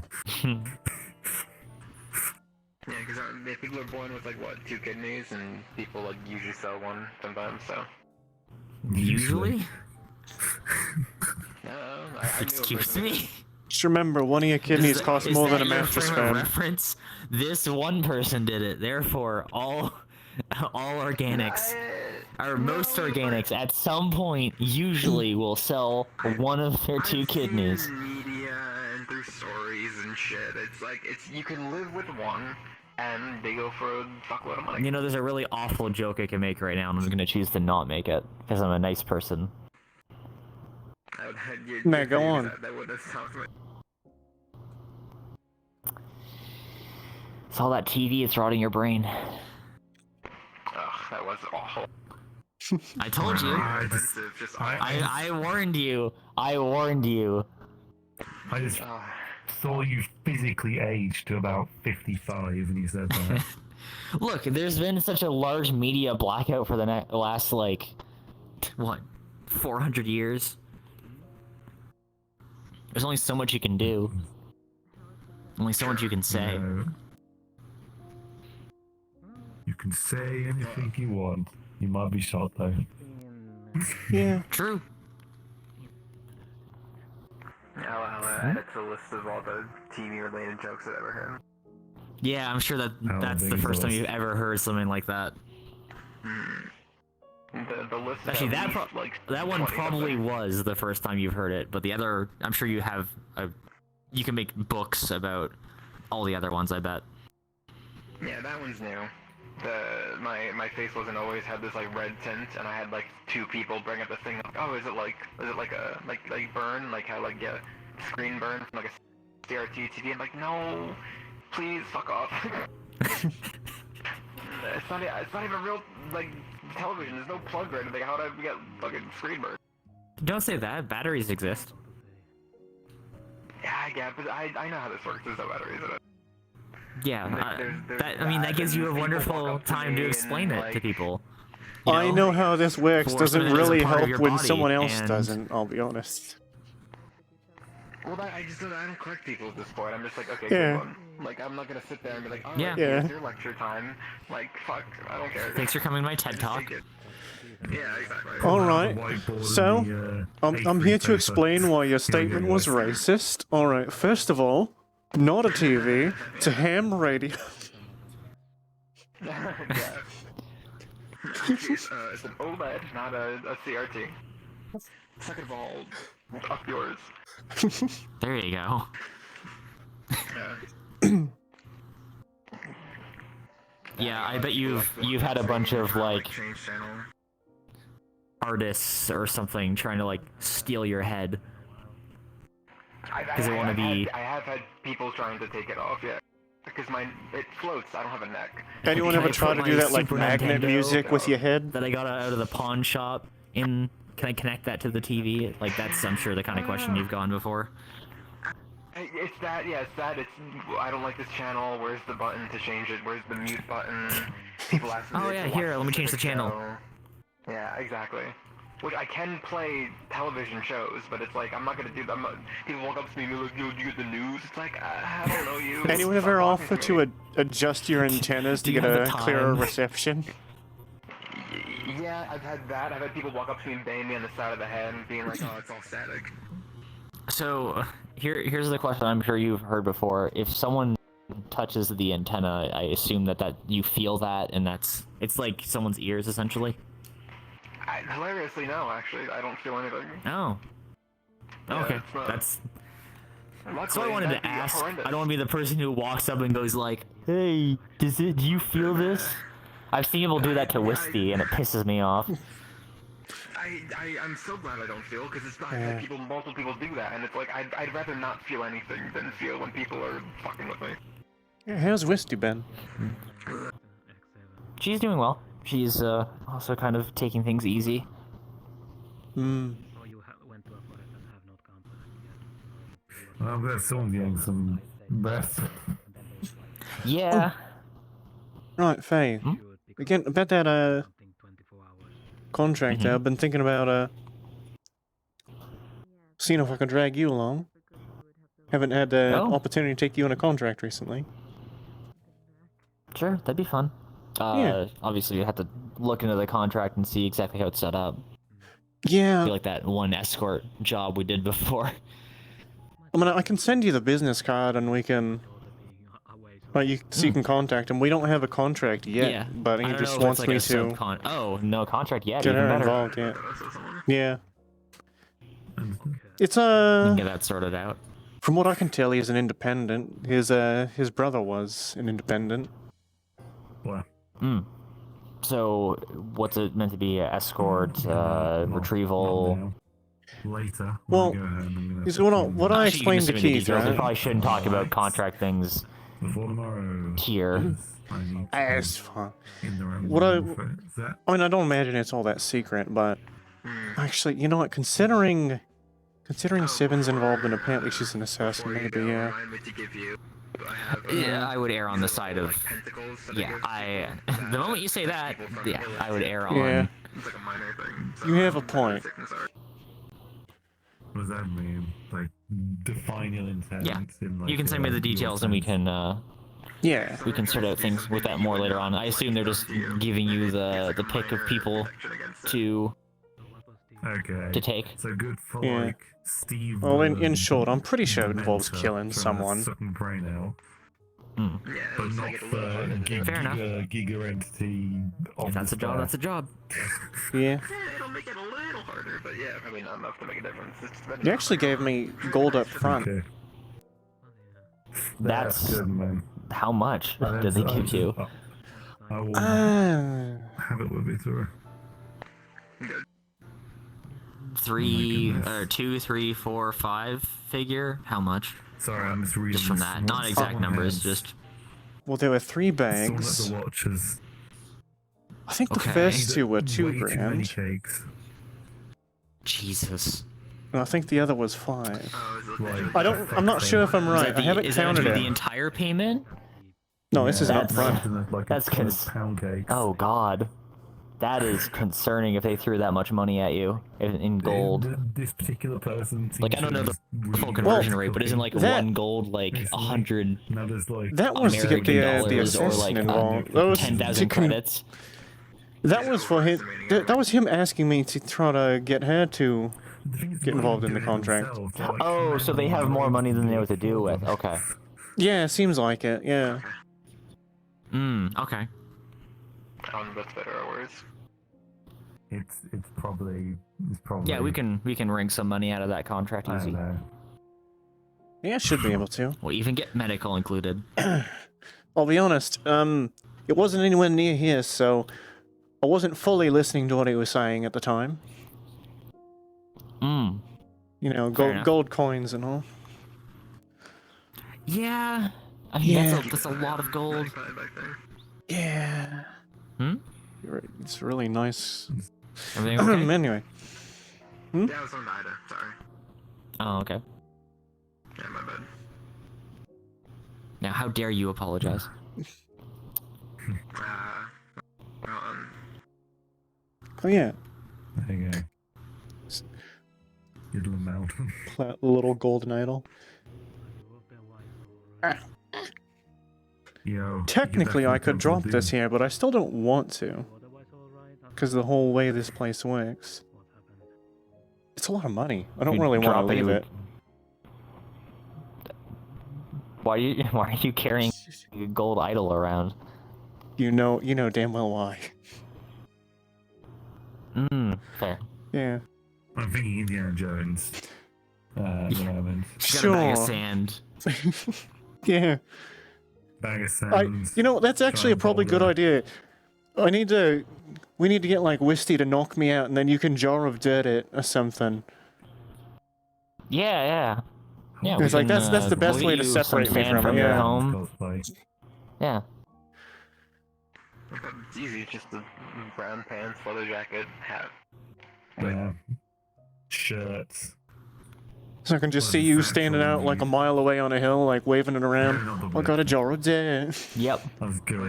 Yeah, because people are born with like what, 2 kidneys, and people like usually sell one sometimes. So. Usually? No, I knew a Excuse person- me? Just remember, one of your kidneys costs more than a mattress frame of fan. reference? This one person did it. Therefore, all organics, or most organics, at some point, usually will sell one of their 2 kidneys. Media and through stories and shit. It's like you can live with one, and they go for a fuckload of money. You know, there's a really awful joke I can make right now, and I'm gonna choose to not make it because I'm a nice person. No, go on. That would have stopped me. It's all that TV, it's rotting your brain. Ugh, that was awful. I told you. I warned you. I warned you. I just saw you physically age to about 55 and you said that. Look, there's been such a large media blackout for the last, like, what, 400 years? There's only so much you can do. Only so much you can say. No. You can say anything you want. You might be shot though. Yeah. True. Yeah, I'll add it to the list of all the TV-related jokes I've ever heard. Yeah, I'm sure that that's the big is first the time list? you've ever heard something like that. The list is Actually, at that least, like, that one 20 probably something. was the first time you've heard it, but the other, I'm sure you have. You can make books about all the other ones, I bet. Yeah, that one's new. My face wasn't always had this like red tint, and I had like 2 people bring up the thing like, oh, is it like a like burn, like how like get screen burn from like a CRT TV? I'm like, no, please fuck off. it's not even real like television. There's no plug or anything. How would I get fucking screen burn? Don't say that. Batteries exist. Yeah, but I know how this works. There's no batteries in it. Yeah, There's I mean, that gives you a and people wonderful walk up to time to me explain and, it to like, people. I know how this works. Force Doesn't is a really part of help your when body, someone else and- doesn't, I'll be honest. Well, I don't correct people at this point. I'm just like, okay, Yeah. cool. Like, I'm not gonna sit there and be like, oh, Yeah. here's your lecture time. Like, fuck, I don't care. Thanks for coming to my TED Talk. Yeah, exactly. Alright, so, I'm here to explain why your statement was racist. Alright, first of all, not a TV, it's a ham radio. Yeah. It's an OLED, not a CRT. Second of all, up yours. There you go. Yeah, I bet you've had a bunch of like Change channel. artists or something trying to like steal your head. Because they want to be. I have had people trying to take it off, yeah. Because it floats, I don't have a neck. Anyone Can ever I try put to do my that like Super magnet Nintendo music with your head? that I got out of the pawn shop in? Can I connect that to the TV? Like that's, I'm sure, the kind of question you've gone before. It's that, yeah, it's that. It's I don't like this channel. Where's the button to change it? Where's the mute button? People ask me. Oh to yeah, watch here, let me change the specific channel. show. Yeah, exactly. Which I can play television shows, but it's like I'm not gonna do that. People walk up to me and be like, "Yo, do you get the news?" It's like I don't know you. Anyone ever offer to adjust your antennas to Do you get have a the clearer time? reception? Yeah, I've had that. I've had people walk up to me and bang me on the side of the head and being like, "Oh, it's all static." So here's the question I'm sure you've heard before. If someone touches the antenna, I assume that you feel that, and it's like someone's ears essentially. Hilariously, no. Actually, I don't feel anything. Oh. Yeah, Okay, it's not- that's what I Luckily, wanted that'd to be ask. horrendous. I don't want to be the person who walks up and goes like, "Hey, do you feel this?" I've seen people do that to whiskey, and it pisses me off. I'm so glad I don't feel, because it's not that multiple people do that, and it's like, I'd rather not feel anything than feel when people are fucking with me. Yeah, how's Wisty been? She's doing well. She's also kind of taking things easy. Hmm. I'm glad someone's getting some rest. Yeah. Right, Faye. Again, about that contract there, I've been thinking about seeing if I can drag you along. Haven't had the opportunity to take you on a contract recently. Sure, that'd be fun. Yeah. Obviously, you have to look into the contract and see exactly how it's set up. Yeah. I feel like that one escort job we did before. I mean, I can send you the business card and we can... Like, so you can contact him. We don't have a contract yet, Yeah, but he I don't just know if wants it's me like a to subcon- Oh, no contract yet. get Even her better. involved, yeah. Yeah. It's You can get that sorted out. From what I can tell, he's an independent. His brother was an independent. What? So, what's it meant to be? Escort, retrieval? Later. Well, what I Actually, you can explained to assume the Keith, details. We right? probably shouldn't talk about contract things Before tomorrow. here. That's fine. In the room. What I mean, I don't imagine it's all that secret, but actually, you know what? Considering Seven's involved and apparently she's an assassin, maybe yeah. Yeah, I would err on the side of. Yeah, the moment you say that, yeah, I would err on. Yeah. You have a point. What does that mean? Like, define your intent. Yeah, in, like, you can send me the details and we can. Yeah. We can sort out things with that more later on. I assume they're just giving you the pick of people to Okay. to take. So good for Yeah. like Steve. Well, in short, I'm pretty sure it involves Dementor killing trying to someone. suck my brain out. Hmm. Yeah, it But looks not like it a little for harder to do. Fair enough. Giga entity. Of If that's a job, despair. that's a job. Yeah. Yeah, it'll make it a little harder, but yeah, I mean, not enough to make a difference. It's better You than actually gave me gold up front. Okay. That's good, man. how much I did they just- I give just- you? I will Ah. have it with me through. 2, 3, 4, 5 figure? How much? Sorry, I'm just reading. Just from this. that. Not exact numbers, just. Well, there were 3 Someone at bags. the watches. I think the Okay. first 2 were 2 Way too many grand. cakes. Jesus. And I think the other was 5. Like, I'm not sure if I'm right. I haven't Is that counted the it. entire payment? No, this isn't up That's- front. something like That's a cons- pound cake. Oh God, that is concerning if they threw that much money at you in gold. This particular person. Like I don't know the full conversion rate, but isn't like that- 1 gold like 100 Now there's like That was to get American the dollars or assassin like involved. That was 10,000 to con- credits? That was for him. That was him asking me to try to get her to get involved in the contract. Oh, so they have more money than they know what to do with. Okay. Yeah, seems like it. Yeah. Okay. I don't know if that's better or worse. It's probably. Yeah, we can wring some money out of that contract I easy. don't know. Yeah, should be able to. We'll even get medical included. I'll be honest. It wasn't anywhere near here, so I wasn't fully listening to what he was saying at the time. You know, Fair enough. gold coins and all. Yeah. I mean, Yeah. that's a lot of gold. Yeah. It's really nice. Everything okay? Anyway. Yeah, I was on Ida, sorry. Oh, okay. Yeah, my bad. Now, how dare you apologize? Oh yeah. There you go. Good little mouth. That little golden idol. Yo. Technically, I could drop this here, but I still don't want to. Because of the whole way this place works. It's a lot of money. I don't You'd really want to drop leave you- it. Why are you carrying a gold idol around? You know damn well why. Fair. Yeah. I'm thinking Indiana Jones. At the moment. She's got a bag of Sure. sand. Yeah. Bag of sand. That's actually a probably good idea. We need to get like Wisty to knock me out, and then you can jar of dirt it or something. Yeah. It's like that's the best we'll way get to you some separate me sand from it. your Yeah. home. Yeah. It's easy, just the brown pants, leather jacket, hat. Yeah. Shirts. So I can just see you standing out like a mile away on a hill, like waving it around. I got a jar of dirt. Yep. That's good.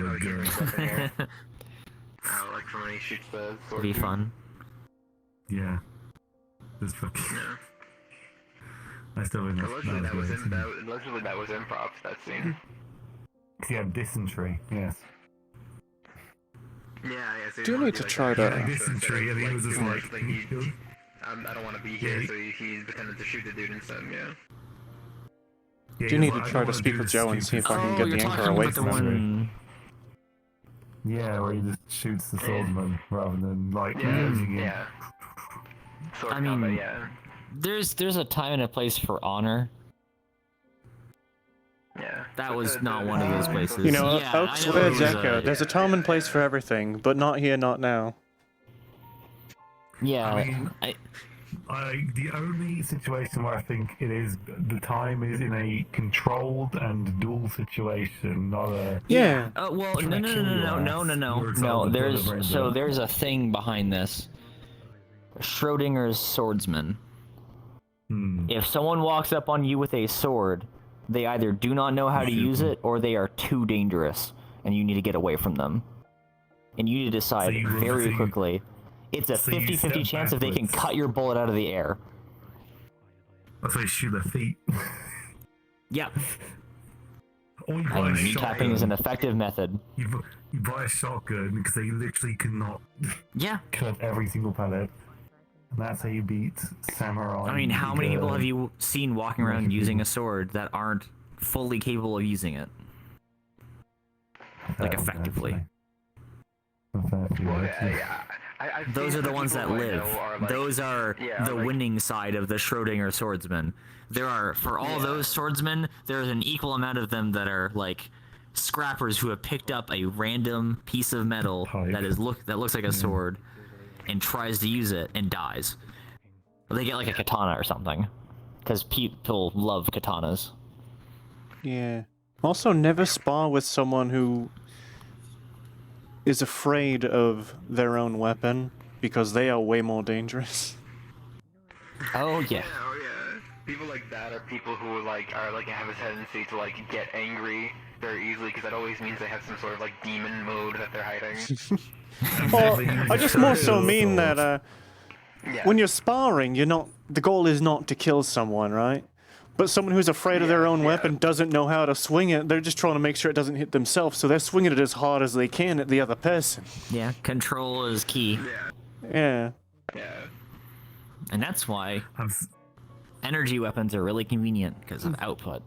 How, like, from when he shoots the sword. Be fun. Yeah. This fucking. I still think Allegedly that was improv, that scene. Yeah, dysentery. Yes. Yeah, so Do need to try that. Dysentery, and he was just like. I don't want to be here, so he pretended to shoot the dude instead, yeah. Do need to try to speak with Joe and see if I can get the anchor away from him. Yeah, where he just shoots the swordsman rather than like Yeah, using him. yeah. Sword I mean, combat, yeah. there's a time and a place for honor. Yeah. That was not one of those places. You know, yeah, Oak's I know words it was, echo. There's a time and place for everything, but not here, not now. Yeah, I mean, the only situation where I think it is the time is in a controlled and dual situation, not a Yeah. Well, no. There's a thing behind this. Schrodinger's swordsman. If someone walks up on you with a sword, they either do not know how to use it or they are too dangerous, and you need to get away from them. And you need to decide very quickly. It's a 50-50 chance if they can cut your bullet out of the air. That's why you shoot their feet. Yep. Or you buy a Kneecapping is an shotgun. effective method. You buy a shotgun because they literally cannot. Yeah. Cut every single pellet. And that's how you beat samurai. I mean, how many people have you you seen walking around using a sword that aren't fully capable of using it? Like, effectively. Those are the ones that live. Those are the winning side of the Schrodinger swordsman. There are, for all those swordsmen, there's an equal amount of them that are, like, scrappers who have picked up a random piece of metal that looks like a sword and tries to use it and dies. They get like a katana or something, because people love katanas. Yeah. Also, never spar with someone who is afraid of their own weapon, because they are way more dangerous. Oh yeah. Oh yeah. People like that are people who have a tendency to like get angry very easily, because that always means they have some sort of like demon mode that they're hiding. Well, I just more so mean that when you're sparring, the goal is not to kill someone, right? But someone who's afraid of their own weapon doesn't know how to swing it. They're just trying to make sure it doesn't hit themselves, so they're swinging it as hard as they can at the other person. Yeah, control is key. Yeah. And that's why energy weapons are really convenient because of output.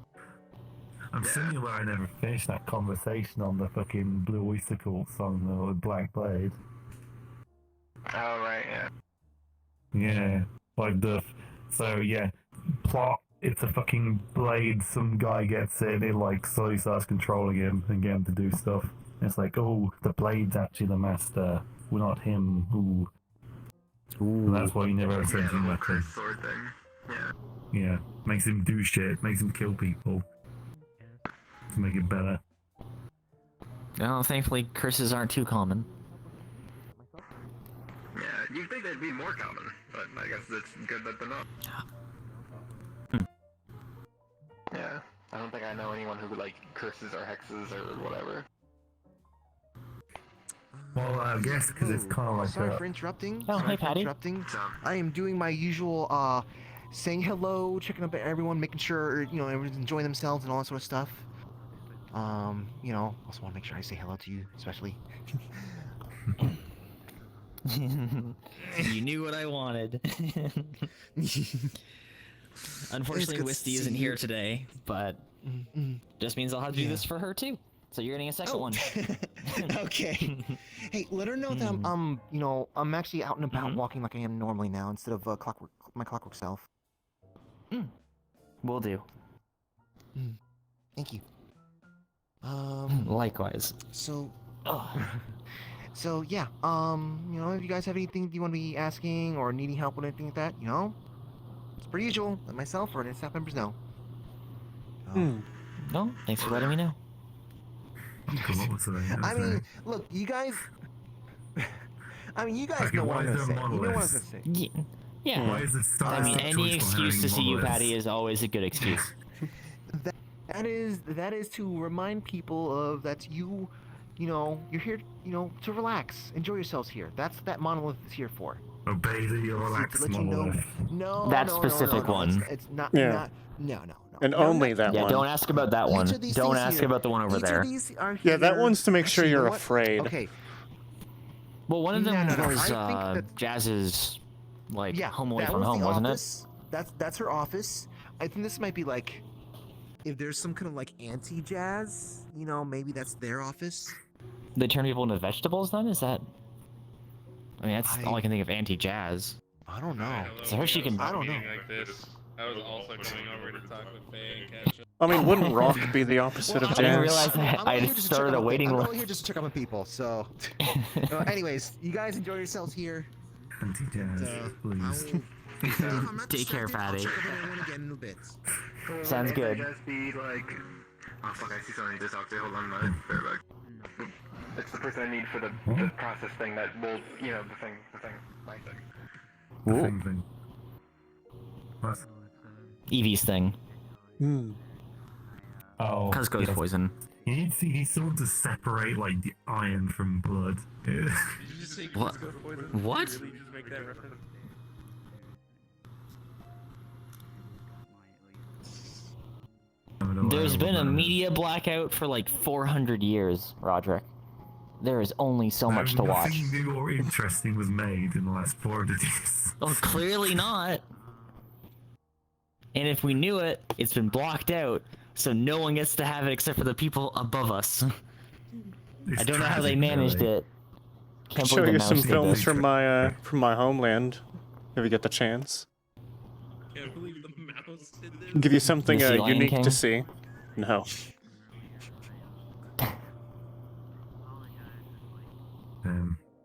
I'm assuming where I never finished that conversation on the fucking Blue Oyster Cult song though, with Black Blade. Oh right, yeah. Yeah, like plot. It's a fucking blade. Some guy gets it. It like slowly starts controlling him and get him to do stuff. And it's like, oh, the blade's actually the master. We're not him. Ooh. And that's why he never sends him weapon. Sword thing. Yeah. Yeah, makes him do shit. Makes him kill people. To make it better. No, thankfully curses aren't too common. Yeah, you'd think they'd be more common, but I guess it's good that they're not. Yeah, I don't think I know anyone who like curses or hexes or whatever. Well, I guess because it's kind of like Sorry for interrupting. Oh, hey, Patty. I am doing my usual saying hello, checking up at everyone, making sure everyone's enjoying themselves and all that sort of stuff. Also want to make sure I say hello to you, especially. You knew what I wanted. Unfortunately, Wisty isn't here today, but just means I'll have to do this for her too. So you're getting a second one. Okay. Hey, let her know that I'm actually out and about walking like I am normally now instead of my clockwork self. Will do. Thank you. Likewise. So yeah. If you guys have anything you want to be asking or needing help with anything like that, it's per usual. Let myself or the staff members know. No, thanks for letting me know. I mean, look, you guys. You guys know what I'm gonna say. You know what I'm gonna say. Yeah. Why is it I mean, any excuse to see you, Patty, is always a good excuse. That is to remind people of that you're here, to relax, enjoy yourselves here. That's that monolith is here for. Obey the relax monolith. That specific one. It's not. Yeah. No. And only that one. Yeah, don't ask about that one. Don't ask about the one over there. Yeah, that one's to make sure you're afraid. Okay. Well, one of them No. was I think Jazz's, home away that from was home, the wasn't office. That's her office. I think this might be like, if there's some kind of anti-jazz, maybe that's their office. They turn people into vegetables then? Is that... I mean, that's all I can think of anti-jazz. I don't know. So her she can... I don't know. Like this. I was also coming over to talk with Faye and catch up. I mean, wouldn't rock be the opposite of I didn't jazz? realize that I had started a waiting I'm list. only here just to check on the people, so... anyways, you guys enjoy yourselves here. Anti-jazz, please. Take care, Fatty. Check up on everyone again in a bit. Sounds good. Just be like, oh fuck, I see something I need to talk to. Hold on, my back. It's the person I need for the process thing that will, my thing. The thing. What? Evie's thing. Oh. Cusco's poison. He needs someone to separate the iron from blood. What? What? There's been a media blackout for 400 years, Roderick. there is only so much to watch. Nothing new or interesting was made in the last 400 years. Well, clearly not. And if we knew it, it's been blocked out, so no one gets to have it except for the people above us. I don't know how they managed it. Can't Show believe you the some mouse did films this. from my homeland, if you get the chance. Can't believe the mouse did this. Give you something You see Lion unique King? to see. No.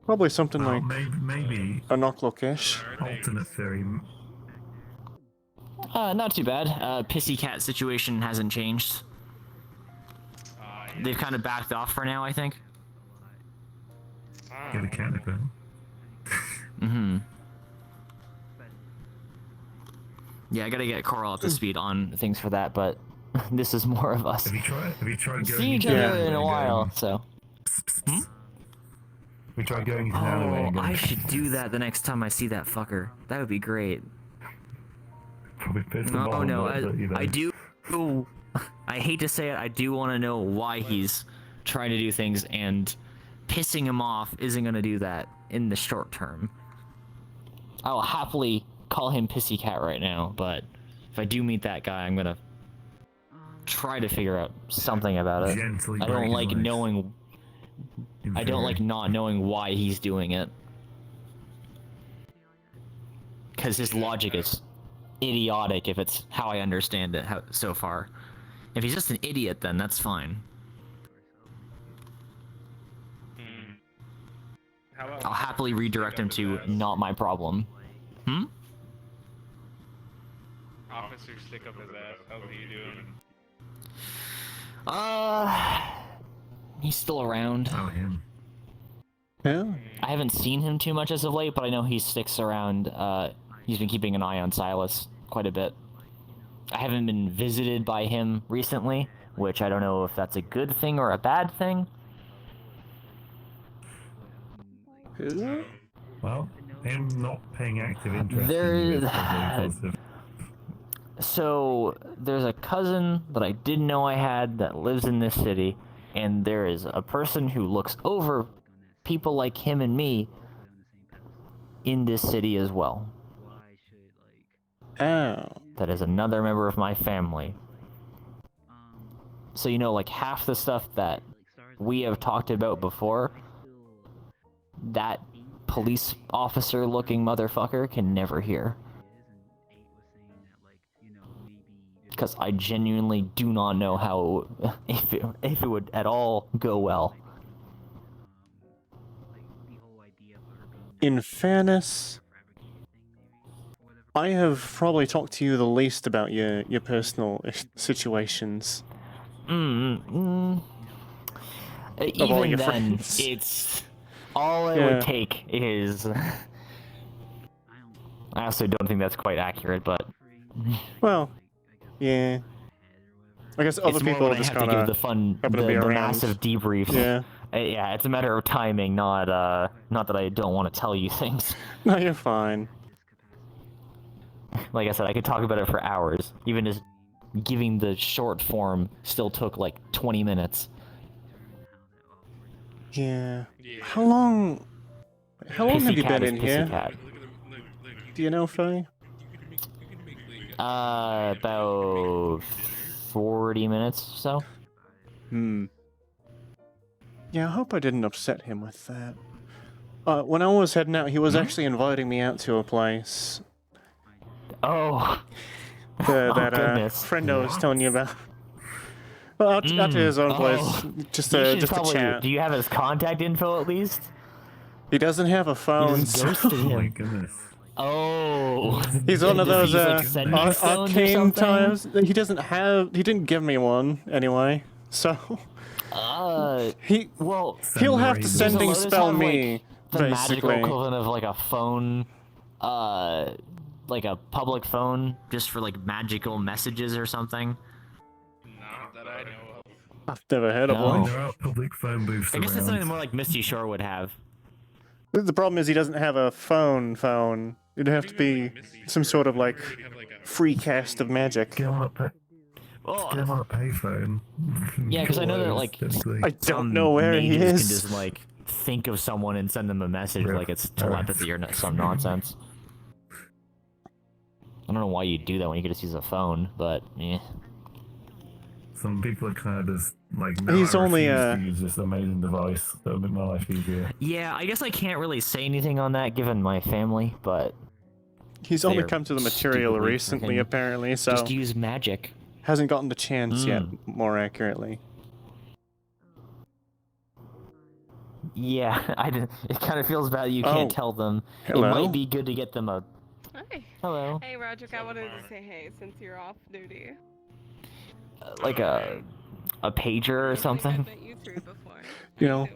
Probably something like maybe Enoch-ish. alternate theory. Not too bad. Pissy cat situation hasn't changed. They've kind of backed off for now, I think. Get a canopy. Mm-hmm. Yeah, I gotta get Coral up to speed on things for that, but this is more of us. Have you tried going Seen each into other Canada in a and while, going- so. We tried going into Canada and going- I should do that the next time I see that fucker. That would be great. Probably piss them No, off, no, but, you know. I do. I hate to say it, I do want to know why he's trying to do things, and pissing him off isn't gonna do that in the short term. I'll happily call him Pissy Cat right now, but if I do meet that guy, I'm gonna try to figure out something about it. Gently I don't break like his legs. knowing. I don't like not knowing why he's doing it. Because his logic is idiotic if it's how I understand it so far. If he's just an idiot, then that's fine. I'll happily redirect him to not my problem. Hmm? Officer stick up his ass. How's he doing? He's still around. Oh, him. Yeah. I haven't seen him too much as of late, but I know he sticks around. He's been keeping an eye on Silas quite a bit. I haven't been visited by him recently, which I don't know if that's a good thing or a bad thing. Well, him not paying active interest There- in you is probably positive. So, there's a cousin that I didn't know I had that lives in this city, and there is a person who looks over people like him and me in this city as well. Oh. That is another member of my family. So, you know, like half the stuff that we have talked about before, that police officer looking motherfucker can never hear. Because I genuinely do not know how, if it would at all go well. In fairness, I have probably talked to you the least about your personal situations. Even all your then, friends. it's all it Yeah. would take is. I also don't think that's quite accurate, but Well, yeah. I guess other it's more people when I just have to kind give the of fun, happen to be the around. massive debriefs. Yeah. Yeah, it's a matter of timing, not that I don't want to tell you things. No, you're fine. Like I said, I could talk about it for hours. Even just giving the short form still took like 20 minutes. Yeah. How long have you Pissy cat been is in pissy here? cat. Do you know, Faye? About 40 minutes or so. Yeah, I hope I didn't upset him with that. When I was heading out, he was actually inviting me out to a place. Oh. That goodness. friend I was telling you about. Well, out to his own place, just You a should just probably, a chat. do you have his contact info at least? He doesn't have a phone. You just so- ghosted him. Oh my goodness. Oh. He's one of Does those he use, like, sending stones or arcane something? times. He didn't give me one anyway. So he'll have to does sending Lotus spell have, me like, the magical basically. equivalent of like a phone, like a public phone, just for like magical messages or something? Not that I know of. I've never heard of No. one. There are public phone booths I guess it's around. something more like Misty Shore would have. The problem is he doesn't have a phone. It'd have to be some sort of like free cast of magic. Well, Get him on a payphone. yeah, because I know that like I don't some know where he mages is. can just like think of someone and send them a message like it's telepathy or some nonsense. I don't know why you do that when you could just use a phone, but yeah. Some people are kind of just like, He's only, to use this amazing device that will make my life easier. Yeah, I guess I can't really say anything on that given my family, but He's only come to the material recently, apparently, so just use magic. Hasn't gotten the chance yet, Mm. more accurately. Yeah, it kind of feels bad you can't Oh. tell them. Hello? It might be good to get them a... Hey. Hello. Hey, Roderick, I wanted to say hey since you're off duty. like a pager or something. You know,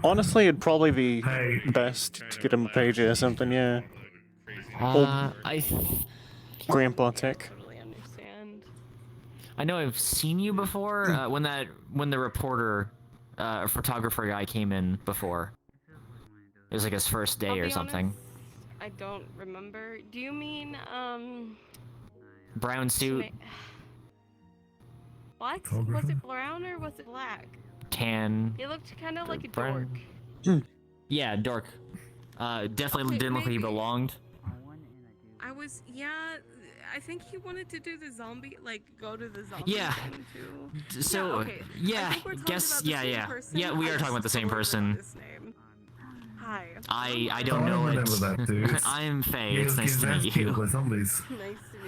honestly, it'd probably be best to get him a pager or something, yeah. Grandpa Tech. I know I've seen you before when the reporter, photographer guy came in before. It was like his first day or something. Honest, I don't remember. Do you mean Brown suit, what? Was it brown or was it black? tan. He looked kind of like a brown. dork. Yeah, dork. Definitely Okay, didn't look like he maybe. belonged. I think he wanted to do the zombie, like go to the zombie Yeah. thing too. So okay. yeah, I think we're talking guess about the yeah, same yeah, person. yeah. We I are talking about the just same totally forgot person. his name. Hi. I don't know it. remember that dude. I'm Faye. Yeah, It's nice to meet you. By zombies.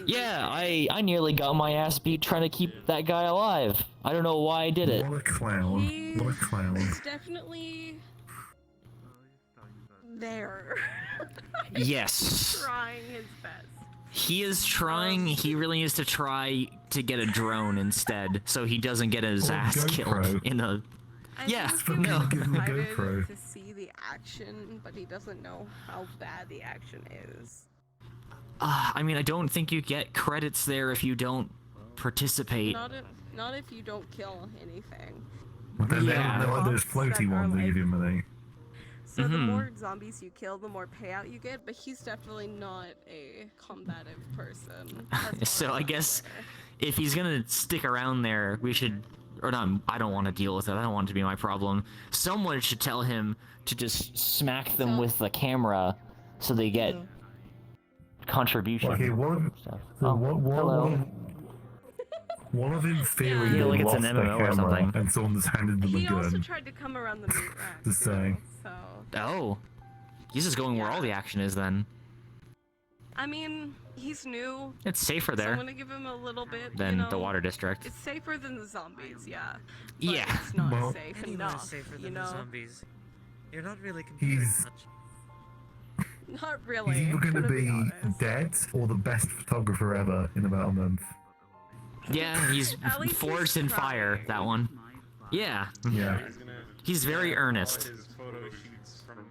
Yeah, I nearly got my ass beat trying to keep that guy alive. I don't know why I did it. What a clown. What a clown. He's definitely there. Yes. Trying his best. He is trying. He really needs to try to get a drone instead, so he doesn't get his Or a ass killed GoPro. in a. Yeah. He No. was Give him a excited GoPro. to see the action, but he doesn't know how bad the action is. I mean, I don't think you get credits there if you don't participate. Not if you don't kill anything. They're like those floaty ones that give you money. So the Mhm. more zombies you kill, the more payout you get, but he's definitely not a combative person. So I guess if he's gonna stick around there, we should, or not. I don't want to deal with it. I don't want it to be my problem. Someone should tell him to just smack them with the camera, so they get contribution. Okay, one of in theory Yeah, they like it's an lost their MMO or camera something. and someone just handed them a He also gun. tried to come around the meat rack. Just saying. So Oh, he's just going where all the action is then. I mean, he's new. It's safer So there I'm gonna give him a little bit. than you the know, water district. It's safer than the zombies, yeah. But Yeah. It's not Well- safe Anyone enough. is safer you than know. the zombies. You're not really comparing He's Not he's really. either going to gonna be honest. dead or the best photographer ever in about a month. Yeah, he's At least forged he's in fire. That one. Yeah. Yeah. He's very earnest. His photo shoots from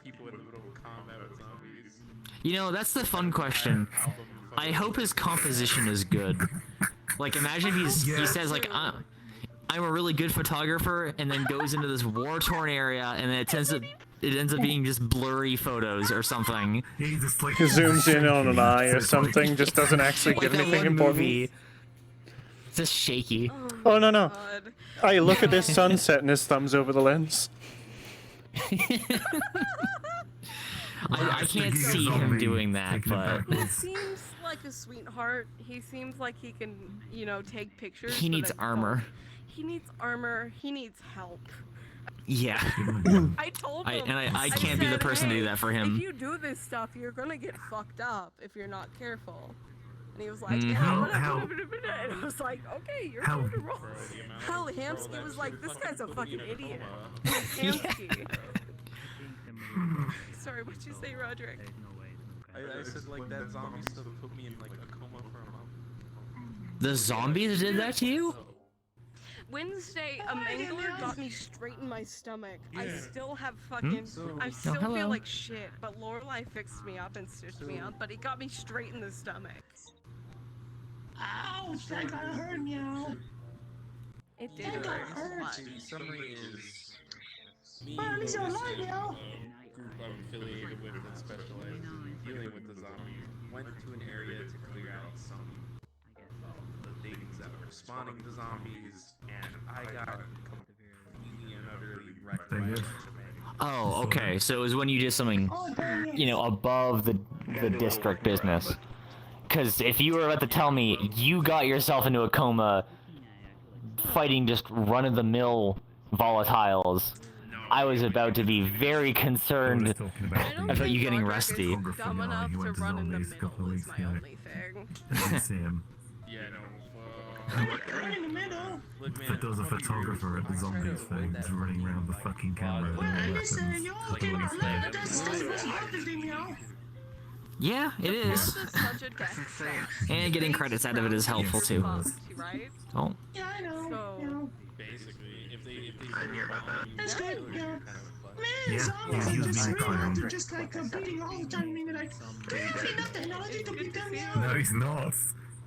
people in the middle of combat with zombies. You know, that's the fun question. I hope his composition is good. Like, imagine he says like, I'm a really good photographer, and then goes into this war-torn area, and then it ends up being just blurry photos or something. He just like He zooms in on an eye or something, just doesn't actually Like give that anything one important. movie. It's just shaky. Oh, no. Hey, look at this sunset and his thumb's over the lens. I can't see him doing that, but He seems like a sweetheart. He seems like he can, you know, take pictures. he but needs I don't- armor. He needs armor. He needs help. Yeah. I told him. I can't be the said, person to do "Hey, that for him. If you do this stuff, you're gonna get fucked up if you're not careful. And he was like, Mhm. yeah, How- and I was like, okay, you're how- going to roll. Hell, Hamsky was like, this guy's a fucking idiot. Hamsky. Sorry, what'd you say, Roderick? I said like that zombie stuff put me in like a coma for a month. The zombies did that to you? Wednesday, a mangler got me straight in my stomach. I Yeah. still have fucking, I Oh, still hello. feel like shit, but Lorelai fixed me up and stitched me up, but he got me straight in the stomach. Ouch, that got hurt, meow. It did That got hurt. hurt. The summary is me Well, at least you're and alive now. a group I'm affiliated with that specializes in dealing with the zombies went to an area to clear out some things that were spawning the zombies, and I got completely and utterly wrecked by it. Oh, okay. So it was when you did something, you know, above the district business. Because if you were about to tell me you got yourself into a coma fighting just run-of-the-mill volatiles, I was about to be very concerned about you getting rusty. Dumb enough to run in the middle is my only thing. Yeah, no. Right in the middle. But there was a photographer at the zombies thing, just running around the fucking camera. Well, listen, you all came out loud. That's what's happening, you know. Yeah, it is. And getting credits out of it is helpful too. Oh. Yeah, I know. Basically, if they That's good, yeah. Man, Yeah, zombies he are was just being a real clown. to just like beating all the time. I mean, like, ain't no technology to beat them, yeah. No, he's not.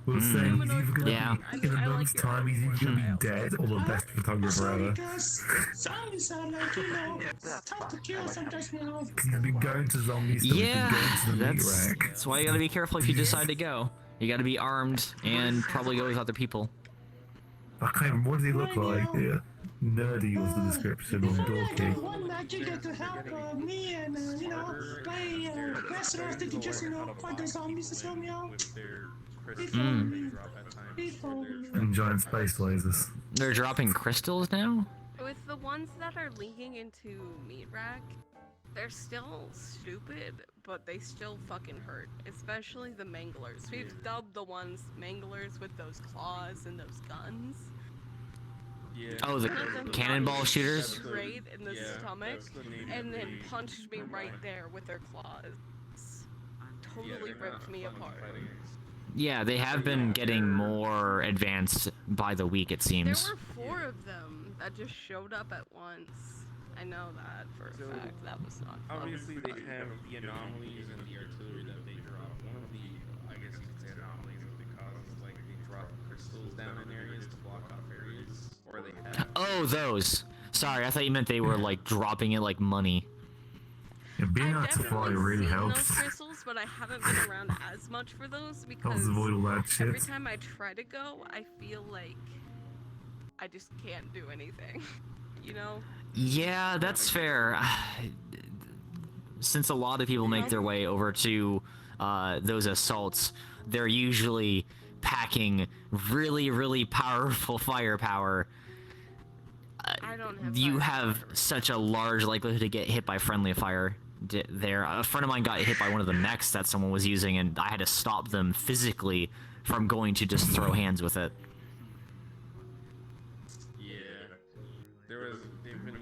We're saying he's either gonna be, in a month's time, he's either gonna be dead or the best photographer ever. Because zombies are like, you know, tough to kill sometimes, you know. Because he's been going to zombie stuff, Yeah, he's been going to the meat rack. that's why you gotta be careful if you decide to go. You gotta be armed and probably go with other people. I can't remember, what does he look like? Yeah. Nerdy was the description on Dorky. One magic to help me and, you know, play restaurants that you just, you know, fight the zombies as well, you know. And giant space lasers. They're dropping crystals now? With the ones that are leaking into meat rack, they're still stupid, but they still fucking hurt. Especially the manglers. We've dubbed the ones manglers with those claws and those guns. Yeah. Oh, the cannonball shooters? Straight in the stomach, and then punched me right there with their claws. Totally ripped me apart. Yeah, they have been getting more advanced by the week, it seems. There were 4 of them that just showed up at once. I know that for a fact. That was not fun. Obviously, they have the anomalies and the artillery that they drop. One of the, I guess you could say, anomalies is because, like, they drop crystals down in areas to block off areas, or they have. Oh, those. Sorry, I thought you meant they were, like, dropping it like money. Yeah, being out to fly really helps. Those crystals, but I haven't been around as much for those because Helps avoid all that shit. every time I try to go, I feel like I just can't do anything. You know? Yeah, that's fair. Since a lot of people make their way over to those assaults, they're usually packing really, really powerful firepower. I don't have You have such a large likelihood to get hit by friendly fire there. A friend of mine got hit by one of the mechs that someone was using, and I had to stop them physically from going to just throw hands with it. Yeah. There was. They've been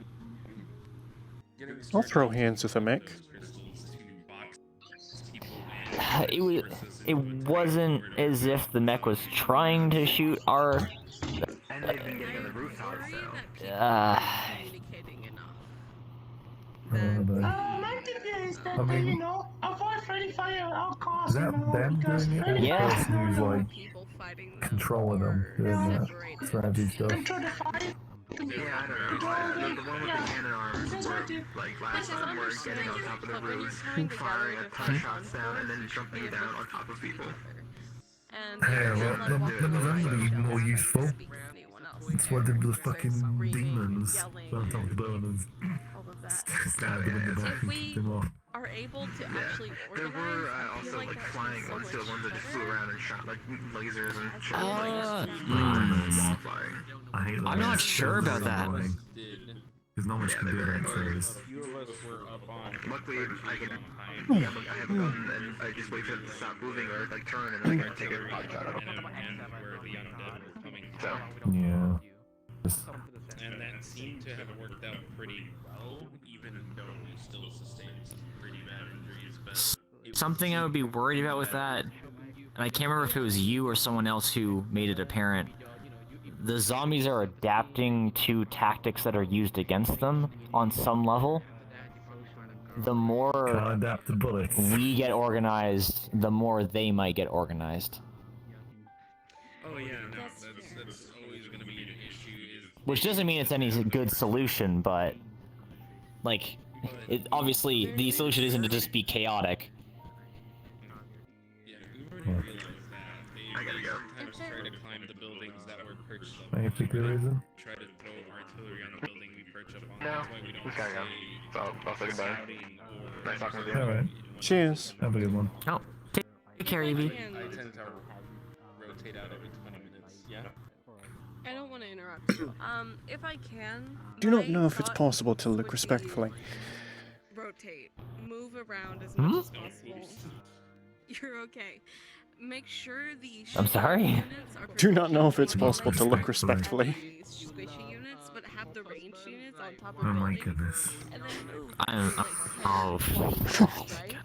getting. I'll throw hands with a mech. It wasn't as if the mech was trying to shoot our. And they've been getting on the rooftops, so. My thing is that, you know, avoid friendly fire at all costs, Is that you know, them because doing it? Or the Yeah. person who's like controlling them, doing that strategy stuff? control the fire. Yeah, I don't know. The one with the cannon arms were, like, last time were getting on top of the roofs, firing a ton of shots down, and then jumping down on top of people. Yeah, well, them would be more useful. That's why the fucking demons on top of the burners. Stabbed them in the back and kicked them off. Are able to actually There organize. were I feel also like like that's flying so ones, much too, the ones that just flew around and shot like lasers and shit. Ah, Like flying. I hate I'm not those. sure about that. There's not much to do about those. Luckily, I can. I have a gun and I just wait for it to stop moving or like turn and then I can take a pot shot of it. So. Yeah. And that seemed to have worked out pretty well, even though we still sustained some pretty bad injuries. But Something I would be worried about with that, and I can't remember if it was you or someone else who made it apparent, the zombies are adapting to tactics that are used against them on some level. The more adapt to bullets. we get organized, the more they might get organized. oh yeah, no, that's always going to be an issue. Which doesn't mean it's any good solution, but like, obviously the solution isn't to just be chaotic. I gotta go. just try to climb the buildings that were perched up. Maybe there isn't. Try to throw artillery on the building we perch up on. No, That's why we don't just gotta go. So I'll say goodbye. scouting or Nice talking with you. Alright. Cheers. Have a good one. Oh, take care, Evie. I tend to rotate out every 20 minutes. Yeah. I don't want to interrupt you. If I can. Do not my know if it's thought possible to would look be respectfully. Rotate. Move around as much as possible. You're okay. Make sure the I'm sorry? units are Do not know if it's positioned possible to look Respectfully. respectfully. squishy units, but have the range units on top Oh of my buildings, goodness. and then move. I'm. Oh, Right?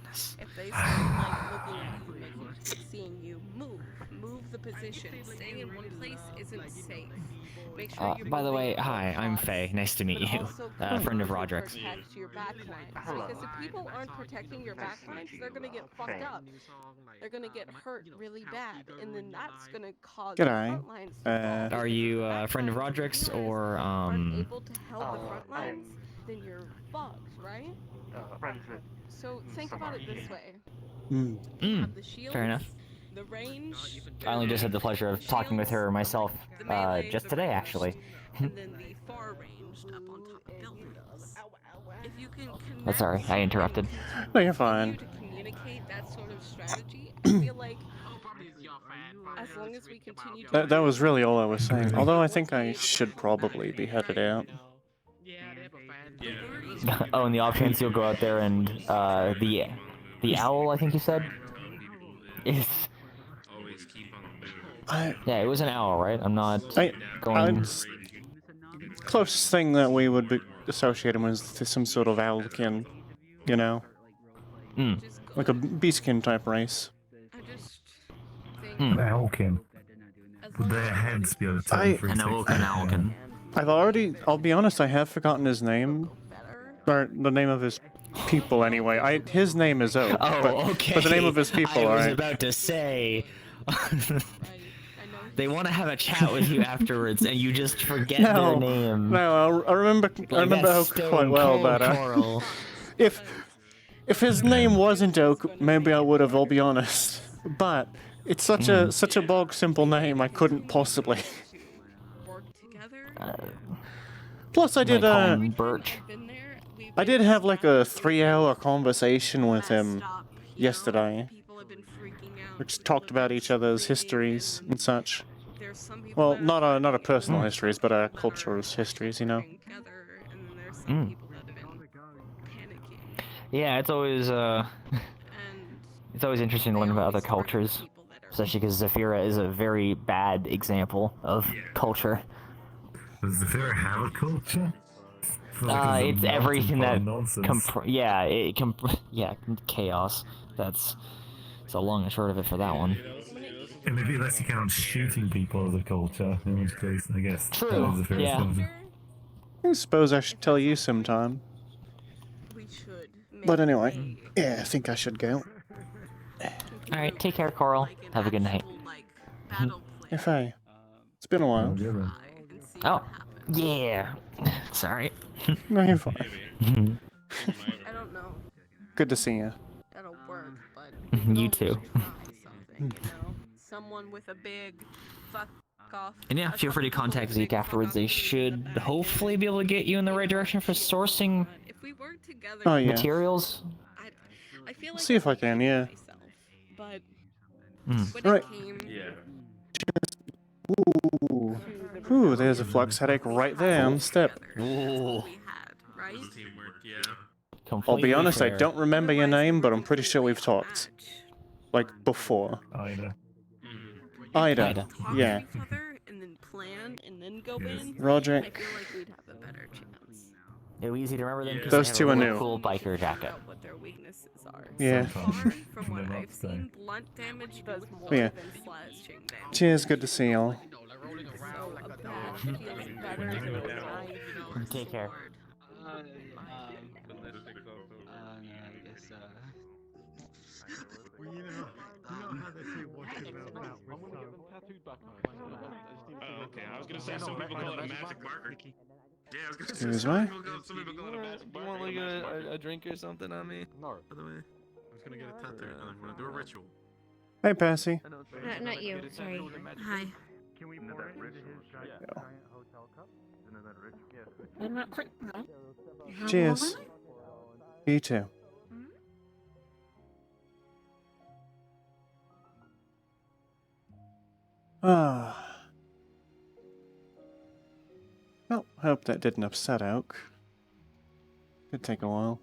If they start like looking at you, making, seeing you, move the position. Staying in one place isn't safe. Make sure you're by the way, moving hi, I'm across, Faye. Nice to meet but you. also Friend of cover to Roderick's. protect your backlines. Because if people aren't protecting your backlines, they're gonna get fucked up. They're gonna get hurt really bad, and then that's gonna cause the G'day. front lines to fall. Are you a friend of Roderick's or Aren't able to help the front lines, then you're fucked, right? Friends with So think about it this way. Mm, The shields, fair enough. the range, I only just had the pleasure of talking with her myself just today, actually. and then the far ranged up on top of buildings. If you can connect Oh, sorry, I interrupted. No, you're fine. to communicate that sort of strategy, I feel like as long as we continue to That was really all I was saying. Although I think I should probably be headed out. Oh, and the off chance you'll go out there and the owl, I think you said, is. Always keep on the move. Yeah, it was an owl, right? I'm not going. Closest thing that we would be associated with is some sort of owlkin, you know? Like a beastkin type race. An owlkin. Would their heads be able to turn An 360? I'll be honest, I have forgotten his name. Or the name of his people, anyway. His name is Oak. Oh, but, okay. But the name of his people, I was alright? about to say. They want to have a chat with you afterwards, and you just forget their name. No, I remember Oak quite well, but if his name wasn't Oak, maybe I would have. I'll be honest. But it's such a bog simple name, I couldn't possibly. Plus, I did Birch. I did have like a 3-hour conversation with him yesterday, which talked about each other's histories and such. Well, not a personal histories, but a cultural histories, you know. Yeah, it's always interesting to learn about other cultures, especially because Zafira is a very bad example of culture. Does Zafira have a culture? It's everything that nonsense. chaos. That's the long and short of it for that one. And maybe unless you count shooting people as a culture, in which case I guess True, Zafira's yeah. culture. I suppose I should tell you sometime. But anyway, yeah, I think I should go. Alright, take care, Coral. Have a good night. If it's been a while. Oh, yeah. Sorry. No, you're fine. I don't know. Good to see you. That'll work, but You too. someone with a big fuck off. And yeah, feel free to contact Zeke afterwards. They should hopefully be able to get you in the right direction for sourcing Oh, yeah. materials. I feel like See if I can, yeah. but Right. Yeah. Ooh, there's a flux headache right there on the step. Ooh. Teamwork, yeah. I'll be honest, I fair. don't remember your name, but I'm pretty sure we've talked. Like, before. Ida. Ida. Yeah. and then plan and then go in. Roderick. I feel like we'd have a better chance. It was easy to remember them because Those they have two a are really new. cool biker jacket. What their weaknesses are. Yeah. So far, from what I've seen, blunt damage does more Yeah. than slashing damage. Cheers, good to see y'all. So a bat feels better than a knife. Take care. Oh, okay. I was gonna say some people call it a magic marker. Yeah, I was gonna Excuse say me? some people call it a magic Do you marker. want like a drink or something on me? No. By the way, I was gonna get a tattoo and I'm gonna do a ritual. Hey, Passy. Not you. Sorry. Hi. Can we pour it into his giant hotel cup? Isn't that rich? Yes. I'm not quite that. Cheers. You too. Ah. Well, hope that didn't upset Oak. Could take a while.